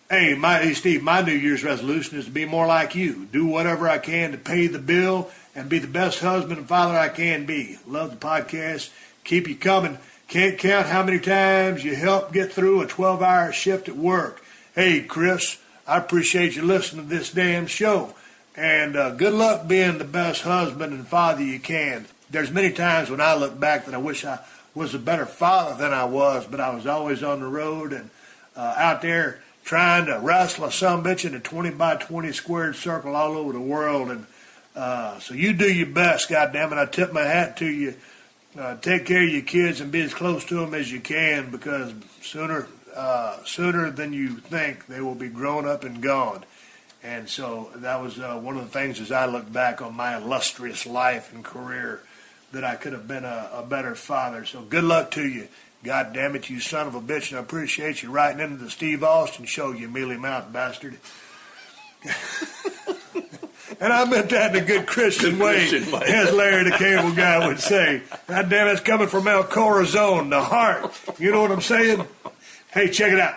Hey, Steve, my New Year's resolution is to be more like you. Do whatever I can to pay the bill and be the best husband and father I can be. Love the podcast. Keep you coming. Can't count how many times you help get through a 12-hour shift at work. Hey, Chris, I appreciate you listening to this damn show. And good luck being the best husband and father you can. There's many times when I look back that I wish I was a better father than I was, but I was always on the road and out there trying to wrestle a sumbitch in a 20-by-20 squared circle all over the world. And so you do your best, goddammit. I tip my hat to you. Take care of your kids and be as close to them as you can, because sooner than you think they will be grown up and gone. And so that was one of the things as I look back on my illustrious life and career, that I could have been a better father. So good luck to you. God damn it, you son of a bitch, and I appreciate you writing into the Steve Austin show, you mealy-mouthed bastard. And I meant that in a good Christian way, as Larry the Cable Guy would say. God damn it, it's coming from El Corazon, the heart. You know what I'm saying? Hey, check it out.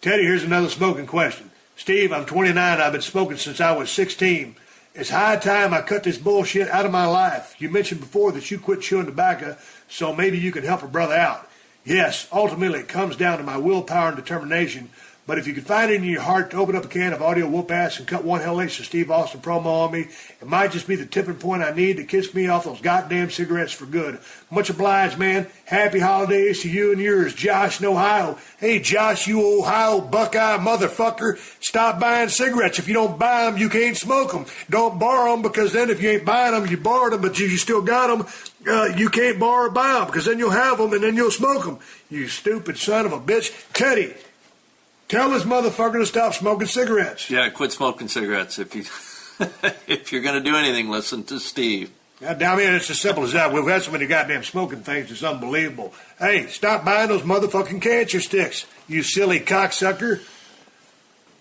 Teddy, here's another smoking question. Steve, I'm 29. I've been smoking since I was 16. It's high time I cut this bullshit out of my life. You mentioned before that you quit chewing tobacco, so maybe you can help a brother out. Yes, ultimately it comes down to my willpower and determination, but if you could find it in your heart to open up a can of audio whoop ass and cut one hell of Steve Austin promo on me, it might just be the tipping point I need to kiss me off those goddamn cigarettes for good. Much obliged, man. Happy holidays to you and yours, Josh in Ohio. Hey, Josh, you Ohio Buckeye motherfucker, stop buying cigarettes. If you don't buy them, you can't smoke them. Don't borrow them, because then if you ain't buying them, you borrowed them, but you still got them. You can't borrow or buy them, because then you'll have them and then you'll smoke them. You stupid son of a bitch. Teddy, tell this motherfucker to stop smoking cigarettes. Yeah, quit smoking cigarettes. If you're going to do anything, listen to Steve. God damn it, it's as simple as that. We've had so many goddamn smoking things, it's unbelievable. Hey, stop buying those motherfucking cancer sticks, you silly cocksucker.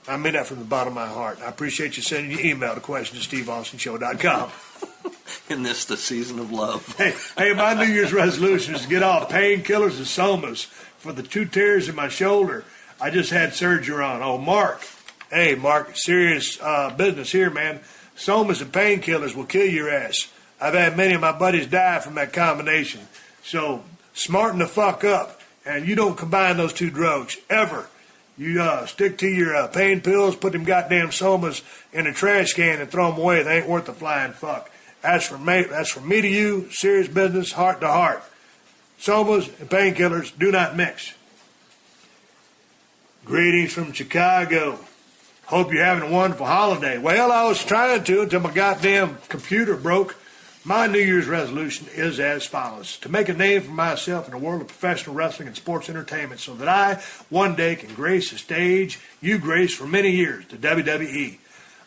I mean that from the bottom of my heart. I appreciate you sending your email to questions@steveaustenshow.com. In this, the season of love. Hey, my New Year's resolution is to get off painkillers and somas for the 2 tears in my shoulder I just had surgery on. Oh, Mark. Hey, Mark, serious business here, man. Somas and painkillers will kill your ass. I've had many of my buddies die from that combination. So smarten the fuck up, and you don't combine those 2 drugs, ever. You stick to your pain pills, put them goddamn somas in a trash can and throw them away. They ain't worth the flying fuck. That's from me to you, serious business, heart to heart. Somas and painkillers do not mix. Greetings from Chicago. Hope you're having a wonderful holiday. Well, I was trying to until my goddamn computer broke. My New Year's resolution is as follows: to make a name for myself in the world of professional wrestling and sports entertainment, so that I one day can grace the stage you graced for many years, the WWE.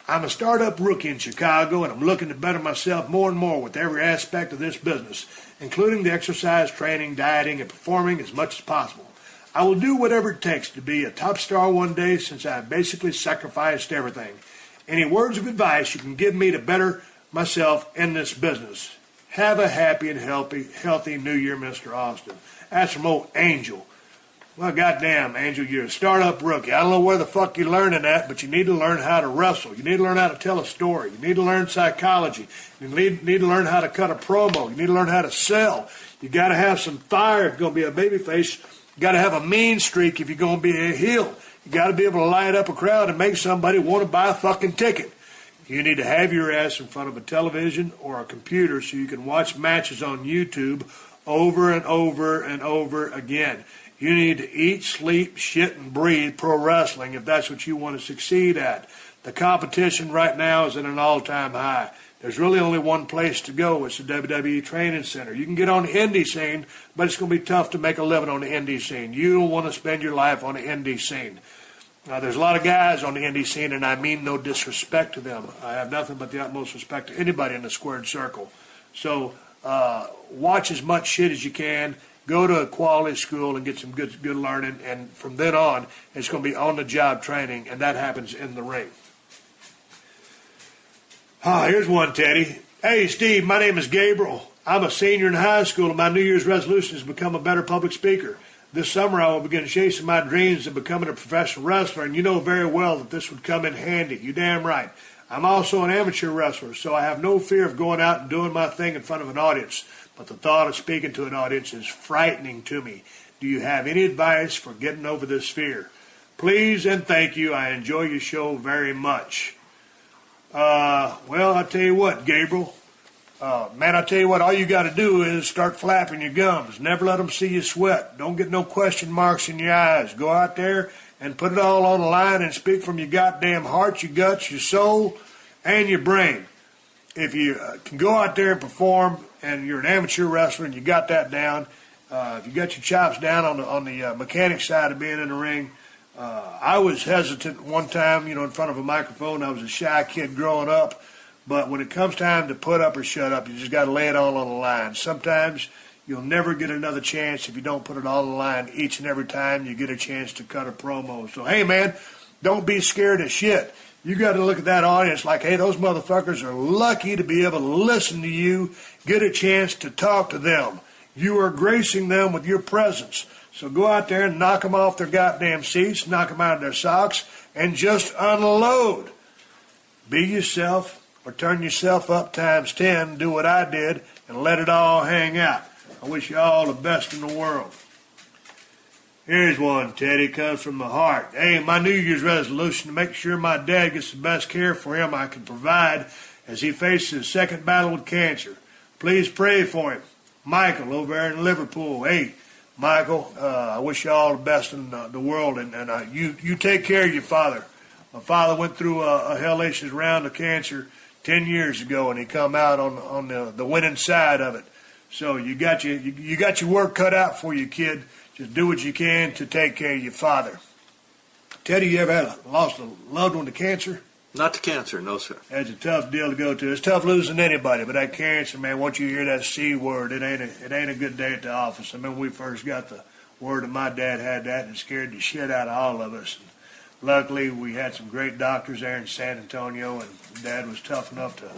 I'm a startup rookie in Chicago, and I'm looking to better myself more and more with every aspect of this business, including the exercise, training, dieting, and performing as much as possible. I will do whatever it takes to be a top star one day, since I basically sacrificed everything. Any words of advice you can give me to better myself in this business? Have a happy and healthy New Year, Mr. Austin. That's from old Angel. Well, goddamn, Angel, you're a startup rookie. I don't know where the fuck you're learning that, but you need to learn how to wrestle. You need to learn how to tell a story. You need to learn psychology. You need to learn how to cut a promo. You need to learn how to sell. You got to have some fire if you're going to be a babyface. You got to have a mean streak if you're going to be a heel. You got to be able to light up a crowd and make somebody want to buy a fucking ticket. You need to have your ass in front of a television or a computer so you can watch matches on YouTube over and over and over again. You need to eat, sleep, shit, and breathe pro wrestling if that's what you want to succeed at. The competition right now is at an all-time high. There's really only one place to go. It's the WWE Training Center. You can get on the indie scene, but it's going to be tough to make a living on the indie scene. You don't want to spend your life on the indie scene. Now, there's a lot of guys on the indie scene, and I mean no disrespect to them. I have nothing but the utmost respect to anybody in the squared circle. So watch as much shit as you can. Go to a quality school and get some good learning, and from then on, it's going to be on-the-job training, and that happens in the ring. Here's one, Teddy. Hey, Steve, my name is Gabriel. I'm a senior in high school, and my New Year's resolution is to become a better public speaker. This summer, I will begin chasing my dreams of becoming a professional wrestler, and you know very well that this would come in handy. You damn right. I'm also an amateur wrestler, so I have no fear of going out and doing my thing in front of an audience. But the thought of speaking to an audience is frightening to me. Do you have any advice for getting over this fear? Please and thank you. I enjoy your show very much. Well, I'll tell you what, Gabriel. Man, I'll tell you what, all you got to do is start flapping your gums. Never let them see you sweat. Don't get no question marks in your eyes. Go out there and put it all on the line and speak from your goddamn heart, your guts, your soul, and your brain. If you can go out there and perform, and you're an amateur wrestler and you got that down, if you got your chops down on the mechanic side of being in the ring, I was hesitant one time, in front of a microphone. I was a shy kid growing up. But when it comes time to put up or shut up, you just got to lay it all on the line. Sometimes you'll never get another chance if you don't put it all on the line each and every time you get a chance to cut a promo. So, hey, man, don't be scared of shit. You got to look at that audience like, hey, those motherfuckers are lucky to be able to listen to you, get a chance to talk to them. You are gracing them with your presence. So go out there and knock them off their goddamn seats, knock them out of their socks, and just unload. Be yourself. Or turn yourself up times 10, do what I did, and let it all hang out. I wish you all the best in the world. Here's one, Teddy, comes from the heart. Hey, my New Year's resolution to make sure my dad gets the best care for him I can provide as he faces his second battle with cancer. Please pray for him. Michael over there in Liverpool. Hey, Michael, I wish you all the best in the world, and you take care of your father. My father went through a hellacious round of cancer 10 years ago, and he come out on the winning side of it. So you got your work cut out for you, kid. Just do what you can to take care of your father. Teddy, you ever lost a loved one to cancer? Not to cancer, no, sir. That's a tough deal to go to. It's tough losing anybody, but that cancer, man, once you hear that C word, it ain't a good day at the office. I remember when we first got the word that my dad had that, and it scared the shit out of all of us. Luckily, we had some great doctors there in San Antonio, and Dad was tough enough to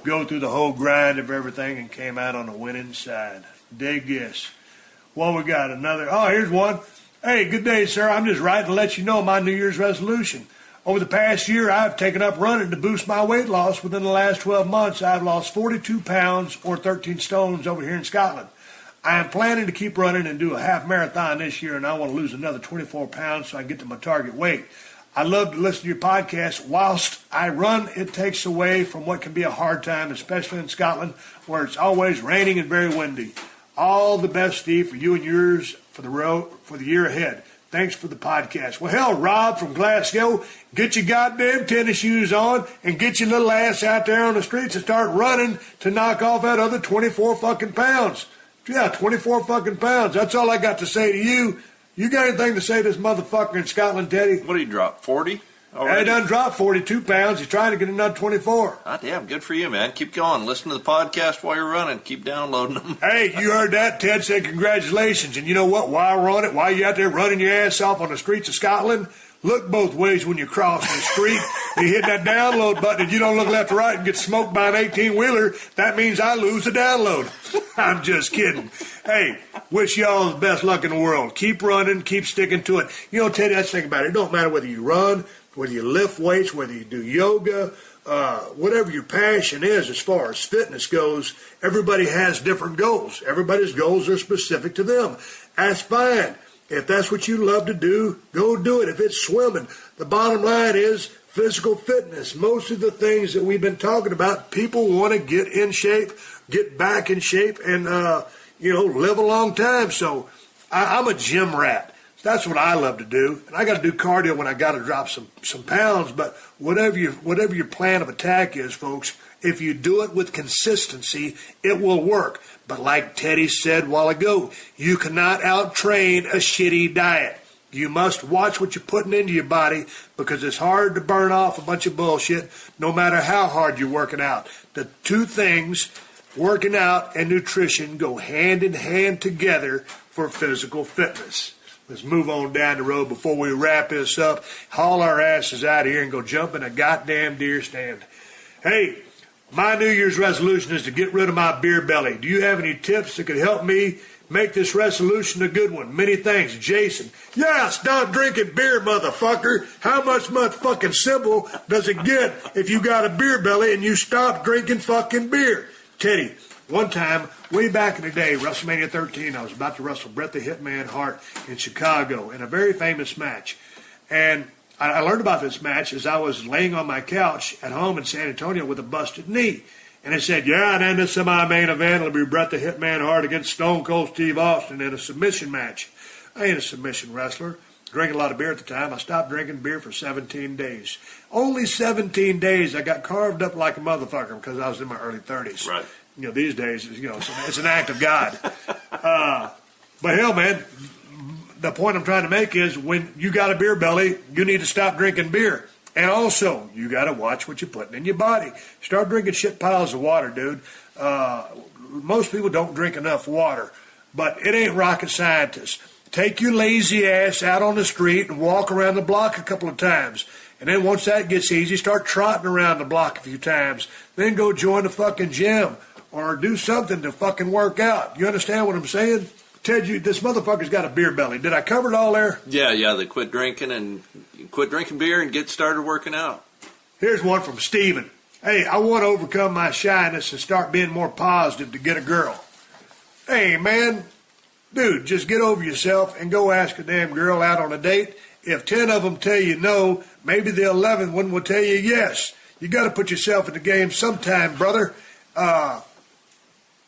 go through the whole grind of everything and came out on the winning side. Dig this. Well, we got another. Oh, here's one. Hey, good day, sir. I'm just writing to let you know my New Year's resolution. Over the past year, I've taken up running to boost my weight loss. Within the last 12 months, I've lost 42 pounds or 13 stones over here in Scotland. I am planning to keep running and do a half marathon this year, and I want to lose another 24 pounds so I can get to my target weight. I love to listen to your podcast. Whilst I run, it takes away from what can be a hard time, especially in Scotland, where it's always raining and very windy. All the best, Steve, for you and yours for the year ahead. Thanks for the podcast. Well, hell, Rob from Glasgow, get your goddamn tennis shoes on and get your little ass out there on the streets and start running to knock off that other 24 fucking pounds. Yeah, 24 fucking pounds. That's all I got to say to you. You got anything to say to this motherfucker in Scotland, Teddy? What did he drop, 40? He done dropped 42 pounds. He's trying to get another 24. Ah, damn, good for you, man. Keep going. Listen to the podcast while you're running. Keep downloading them. Hey, you heard that? Ted said congratulations. And you know what? While you're out there running your ass off on the streets of Scotland, Look both ways when you cross the street. You hit that download button and you don't look left or right and get smoked by an 18-wheeler. That means I lose the download. I'm just kidding. Hey, wish y'all the best luck in the world. Keep running. Keep sticking to it. You know, Teddy, let's think about it. It don't matter whether you run, whether you lift weights, whether you do yoga, whatever your passion is as far as fitness goes. Everybody has different goals. Everybody's goals are specific to them. That's fine. If that's what you love to do, go do it. If it's swimming, the bottom line is physical fitness. Most of the things that we've been talking about, people want to get in shape, get back in shape, and, live a long time. So I'm a gym rat. That's what I love to do. And I got to do cardio when I got to drop some pounds. But whatever your plan of attack is, folks, if you do it with consistency, it will work. But like Teddy said a while ago, you cannot out-train a shitty diet. You must watch what you're putting into your body because it's hard to burn off a bunch of bullshit no matter how hard you're working out. The two things, working out and nutrition, go hand in hand together for physical fitness. Let's move on down the road before we wrap this up. Haul our asses out of here and go jump in a goddamn deer stand. Hey, my New Year's resolution is to get rid of my beer belly. Do you have any tips that could help me make this resolution a good one? Many thanks, Jason. Yeah, stop drinking beer, motherfucker. How much fucking simple does it get if you got a beer belly and you stop drinking fucking beer? Teddy, one time, way back in the day, WrestleMania 13, I was about to wrestle Bret the Hitman Hart in Chicago in a very famous match. And I learned about this match as I was laying on my couch at home in San Antonio with a busted knee. And it said, and then the semi-main event will be Bret the Hitman Hart against Stone Cold Steve Austin in a submission match. I ain't a submission wrestler. Drank a lot of beer at the time. I stopped drinking beer for 17 days. Only 17 days. I got carved up like a motherfucker because I was in my early 30s. Right. These days, it's an act of God. But hell, man, the point I'm trying to make is when you got a beer belly, you need to stop drinking beer. And also, you got to watch what you're putting in your body. Start drinking shit piles of water, dude. Most people don't drink enough water, but it ain't rocket scientist. Take your lazy ass out on the street and walk around the block a couple of times. And then once that gets easy, start trotting around the block a few times. Then go join the fucking gym or do something to fucking work out. You understand what I'm saying? Ted, this motherfucker's got a beer belly. Did I cover it all there? Yeah, they quit drinking beer and get started working out. Here's one from Steven. Hey, I want to overcome my shyness and start being more positive to get a girl. Hey, man, dude, just get over yourself and go ask a damn girl out on a date. If 10 of them tell you no, maybe the 11th one will tell you yes. You got to put yourself in the game sometime, brother.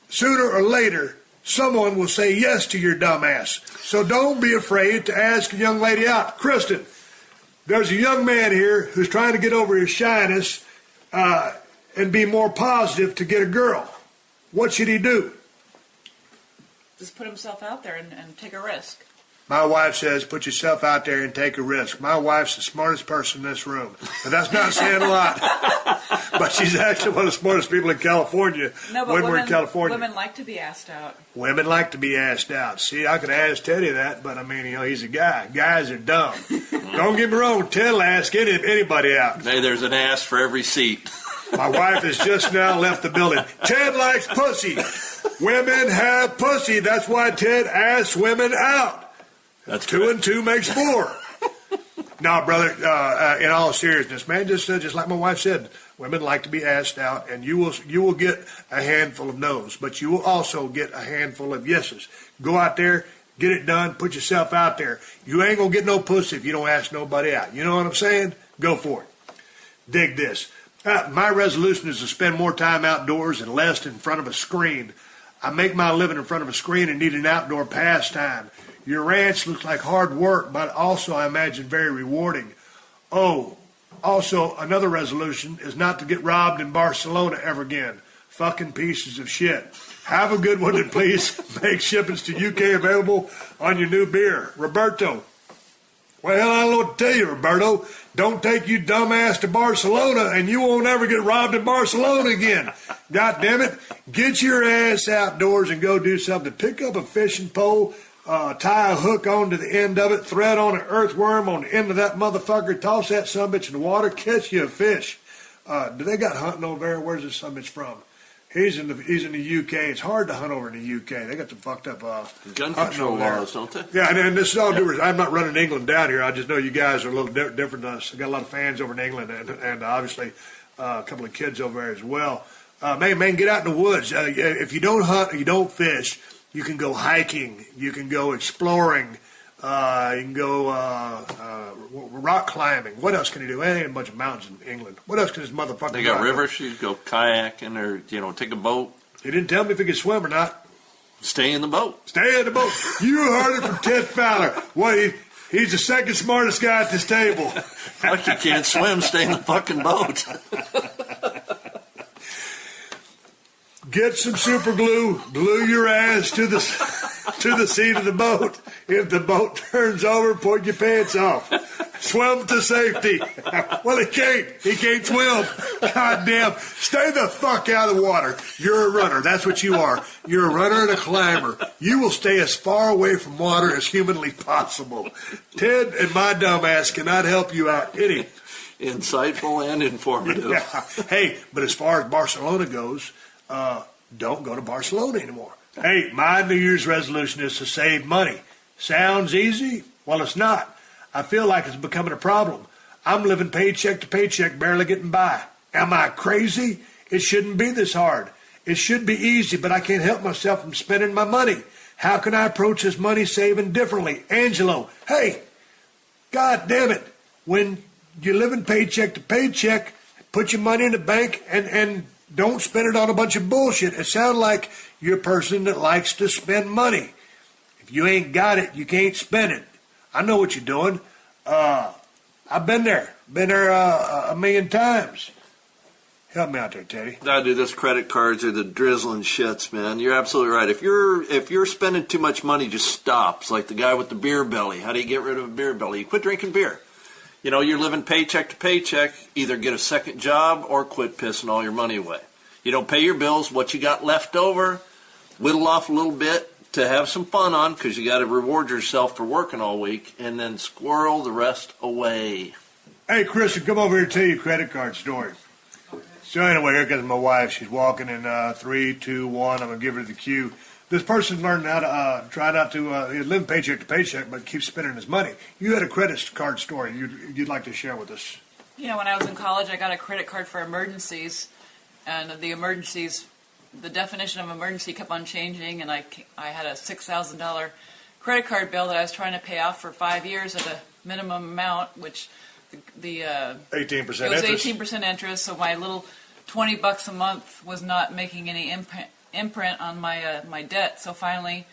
Sooner or later, someone will say yes to your dumb ass. So don't be afraid to ask a young lady out. Kristen, there's a young man here who's trying to get over his shyness and be more positive to get a girl. What should he do? Just put himself out there and take a risk. My wife says, put yourself out there and take a risk. My wife's the smartest person in this room. But that's not saying a lot. But she's actually one of the smartest people in California. No, but when we're in California. Women like to be asked out. Women like to be asked out. See, I could ask Teddy that, but I mean, he's a guy. Guys are dumb. Don't get me wrong, Ted will ask anybody out. Hey, there's an ass for every seat. My wife has just now left the building. Ted likes pussy. Women have pussy. That's why Ted asks women out. That's 2 and 2 makes 4. No, brother, in all seriousness, man, just like my wife said, women like to be asked out, and you will get a handful of no's, but you will also get a handful of yeses. Go out there, get it done, put yourself out there. You ain't going to get no pussy if you don't ask nobody out. You know what I'm saying? Go for it. Dig this. My resolution is to spend more time outdoors and less in front of a screen. I make my living in front of a screen and need an outdoor pastime. Your ranch looks like hard work, but also, I imagine, very rewarding. Oh, also, another resolution is not to get robbed in Barcelona ever again. Fucking pieces of shit. Have a good one, and please make shipments to UK available on your new beer. Roberto. Well, I don't know what to tell you, Roberto. Don't take you dumbass to Barcelona, and you won't ever get robbed in Barcelona again. God damn it. Get your ass outdoors and go do something. Pick up a fishing pole, tie a hook onto the end of it, thread on an earthworm on the end of that motherfucker, toss that sumbitch in the water, catch you a fish. Do they got hunting over there? Where's this sumbitch from? He's in the UK. It's hard to hunt over in the UK. They got some fucked up gun control laws, don't they? Yeah, and this is all due. I'm not running England down here. I just know you guys are a little different than us. I got a lot of fans over in England, and obviously a couple of kids over there as well. Man, get out in the woods. If you don't hunt or you don't fish, you can go hiking. You can go exploring. You can go rock climbing. What else can you do? Ain't a bunch of mountains in England. What else can this motherfucker do? They got rivers. You can go kayaking or, take a boat. He didn't tell me if he could swim or not. Stay in the boat. Stay in the boat. You heard it from Ted Fowler. What, he's the second smartest guy at this table. Like you can't swim, stay in the fucking boat. Get some super glue, glue your ass to the seat of the boat. If the boat turns over, put your pants off. Swim to safety. Well, he can't. He can't swim. God damn. Stay the fuck out of the water. You're a runner. That's what you are. You're a runner and a climber. You will stay as far away from water as humanly possible. Ted and my dumb ass cannot help you out any. Insightful and informative. Yeah. Hey, but as far as Barcelona goes, don't go to Barcelona anymore. Hey, my New Year's resolution is to save money. Sounds easy? Well, it's not. I feel like it's becoming a problem. I'm living paycheck to paycheck, barely getting by. Am I crazy? It shouldn't be this hard. It should be easy, but I can't help myself from spending my money. How can I approach this money saving differently? Angelo, hey, God damn it. When you're living paycheck to paycheck, put your money in the bank and don't spend it on a bunch of bullshit. It sounds like you're a person that likes to spend money. If you ain't got it, you can't spend it. I know what you're doing. I've been there. Been there a million times. Help me out there, Teddy. I do. Those credit cards are the drizzling shits, man. You're absolutely right. If you're spending too much money, just stop. It's like the guy with the beer belly. How do you get rid of a beer belly? You quit drinking beer. You're living paycheck to paycheck. Either get a second job or quit pissing all your money away. You don't pay your bills. What you got left over, whittle off a little bit to have some fun on, because you got to reward yourself for working all week, and then squirrel the rest away. Hey, Kristen, come over here and tell your credit card story. So anyway, here comes my wife. She's walking in 3, 2, 1. I'm going to give her the cue. This person's learning how to try not to live paycheck to paycheck, but keep spending his money. You had a credit card story you'd like to share with us. When I was in college, I got a credit card for emergencies, and the definition of emergency kept on changing, and I had a $6,000 credit card bill that I was trying to pay off for 5 years at a minimum amount, which the 18% it was interest. 18% interest, so my little $20 a month was not making any imprint on my debt. So finally,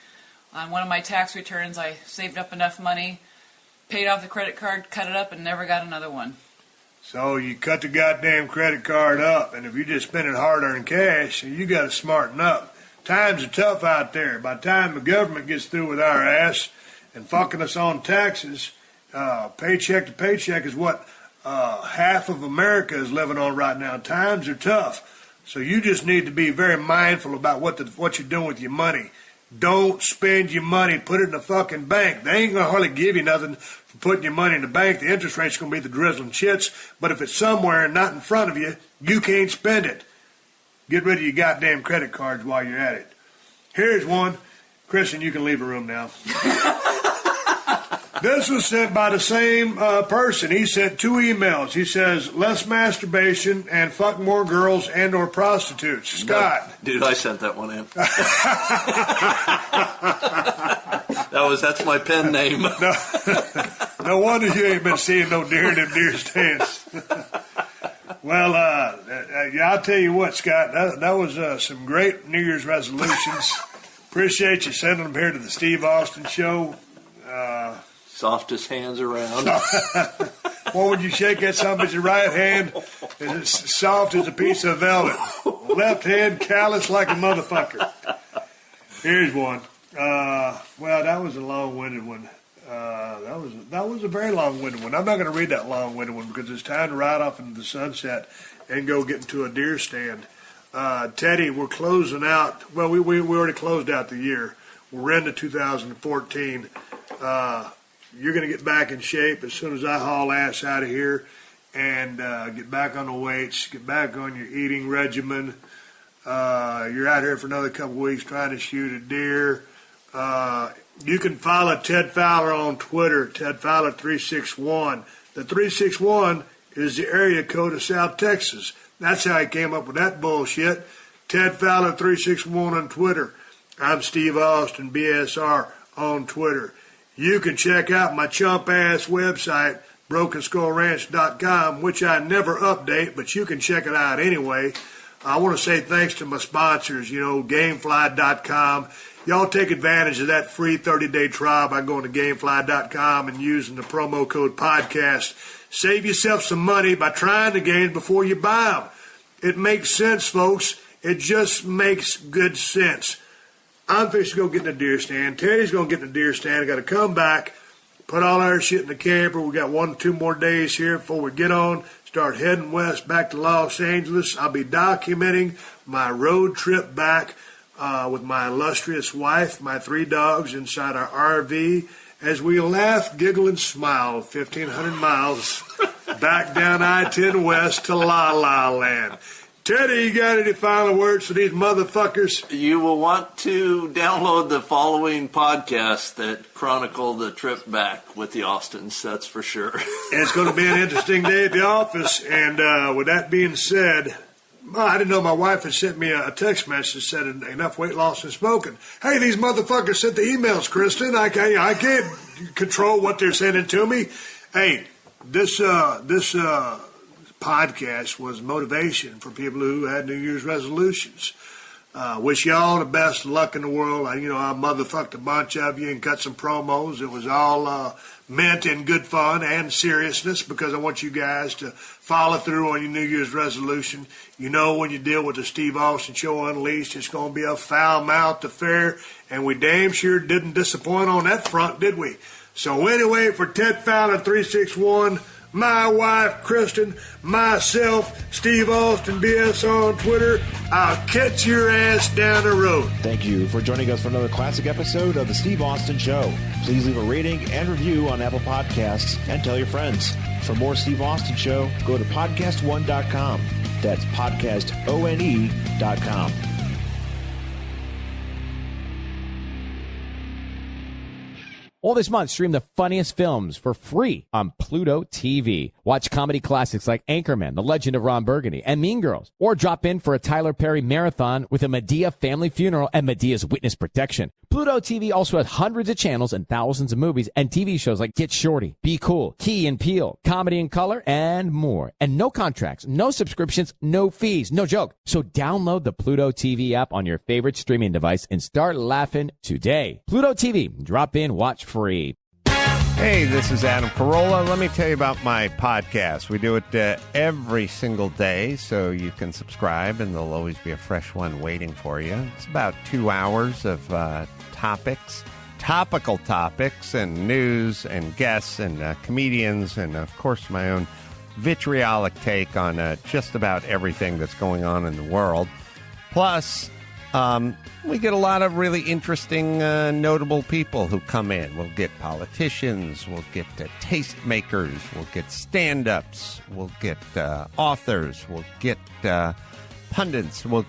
on one of my tax returns, I saved up enough money, paid off the credit card, cut it up, and never got another one. So you cut the goddamn credit card up, and if you just spend it hard-earned cash, you got to smarten up. Times are tough out there. By the time the government gets through with our ass and fucking us on taxes, paycheck to paycheck is what half of America is living on right now. Times are tough. So you just need to be very mindful about what you're doing with your money. Don't spend your money. Put it in the fucking bank. They ain't going to hardly give you nothing for putting your money in the bank. The interest rate's going to be the drizzling shits. But if it's somewhere and not in front of you, you can't spend it. Get rid of your goddamn credit cards while you're at it. Here's one. Christian, you can leave the room now. This was sent by the same person. He sent 2 emails. He says, less masturbation and fuck more girls and or prostitutes. Scott. No, dude, I sent that one in. That's my pen name. No wonder you ain't been seeing no deer in them deer stands. Well, I'll tell you what, Scott, that was some great New Year's resolutions. Appreciate you sending them here to the Steve Austin Show. Softest hands around. Well, when you shake that son with your right hand, it's soft as a piece of velvet. Left hand callous like a motherfucker. Here's one. Well, that was a long-winded one. That was a very long-winded one. I'm not going to read that long-winded one because it's time to ride off into the sunset and go get into a deer stand. Teddy, we're closing out. Well, we already closed out the year. we're into 2014. You're going to get back in shape as soon as I haul ass out of here and get back on the weights, get back on your eating regimen. You're out here for another couple weeks trying to shoot a deer. You can follow Ted Fowler on Twitter, Ted Fowler 361. The 361 is the area code of South Texas. That's how he came up with that bullshit. Ted Fowler 361 on Twitter. I'm Steve Austin, BSR, on Twitter. You can check out my chump-ass website, BrokenSkullRanch.com, which I never update, but you can check it out anyway. I want to say thanks to my sponsors, Gamefly.com. Y'all take advantage of that free 30-day trial by going to Gamefly.com and using the promo code podcast. Save yourself some money by trying the games before you buy them. It makes sense, folks. It just makes good sense. I'm fixing to go get in the deer stand. Teddy's going to get in the deer stand. I got to come back, put all our shit in the camper. We got 1 or 2 more days here before we get on. Start heading west back to Los Angeles. I'll be documenting my road trip back with my illustrious wife, my 3 dogs inside our RV as we laugh, giggle, and smile 1,500 miles back down I-10 west to La La Land. Teddy, you got any final words for these motherfuckers? You will want to download the following podcast that chronicle the trip back with the Austins, that's for sure. And it's going to be an interesting day at the office. And with that being said, I didn't know my wife had sent me a text message that said enough weight loss and smoking. Hey, these motherfuckers sent the emails, Kristen. I can't control what they're sending to me. Hey, this podcast was motivation for people who had New Year's resolutions. Wish y'all the best luck in the world. I motherfucked a bunch of you and cut some promos. It was all meant in good fun and seriousness because I want you guys to follow through on your New Year's resolution. When you deal with the Steve Austin Show Unleashed, it's going to be a foul-mouthed affair, and we damn sure didn't disappoint on that front, did we? So anyway, for Ted Fowler 361, my wife, Kristen, myself, Steve Austin, BS on Twitter, I'll catch your ass down the road. Thank you for joining us for another classic episode of The Steve Austin Show. Please leave a rating and review on Apple Podcasts and tell your friends. For more Steve Austin Show, go to podcastone.com. That's podcastone.com. All this month, stream the funniest films for free on Pluto TV. Watch comedy classics like Anchorman, The Legend of Ron Burgundy, and Mean Girls. Or drop in for a Tyler Perry marathon with a Medea family funeral and Medea's witness protection. Pluto TV also has hundreds of channels and thousands of movies and TV shows like Get Shorty, Be Cool, Key and Peele, Comedy in Color, and more. And no contracts, no subscriptions, no fees, no joke. So download the Pluto TV app on your favorite streaming device and start laughing today. Pluto TV. Drop in, watch free. Hey, this is Adam Carolla. Let me tell you about my podcast. We do it every single day, so you can subscribe, and there'll always be a fresh one waiting for you. It's about 2 hours of topical topics, and news, and guests, and comedians, and, of course, my own vitriolic take on just about everything that's going on in the world. Plus, we get a lot of really interesting, notable people who come in. We'll get politicians, we'll get tastemakers, we'll get stand-ups, we'll get authors, we'll get pundits, we'll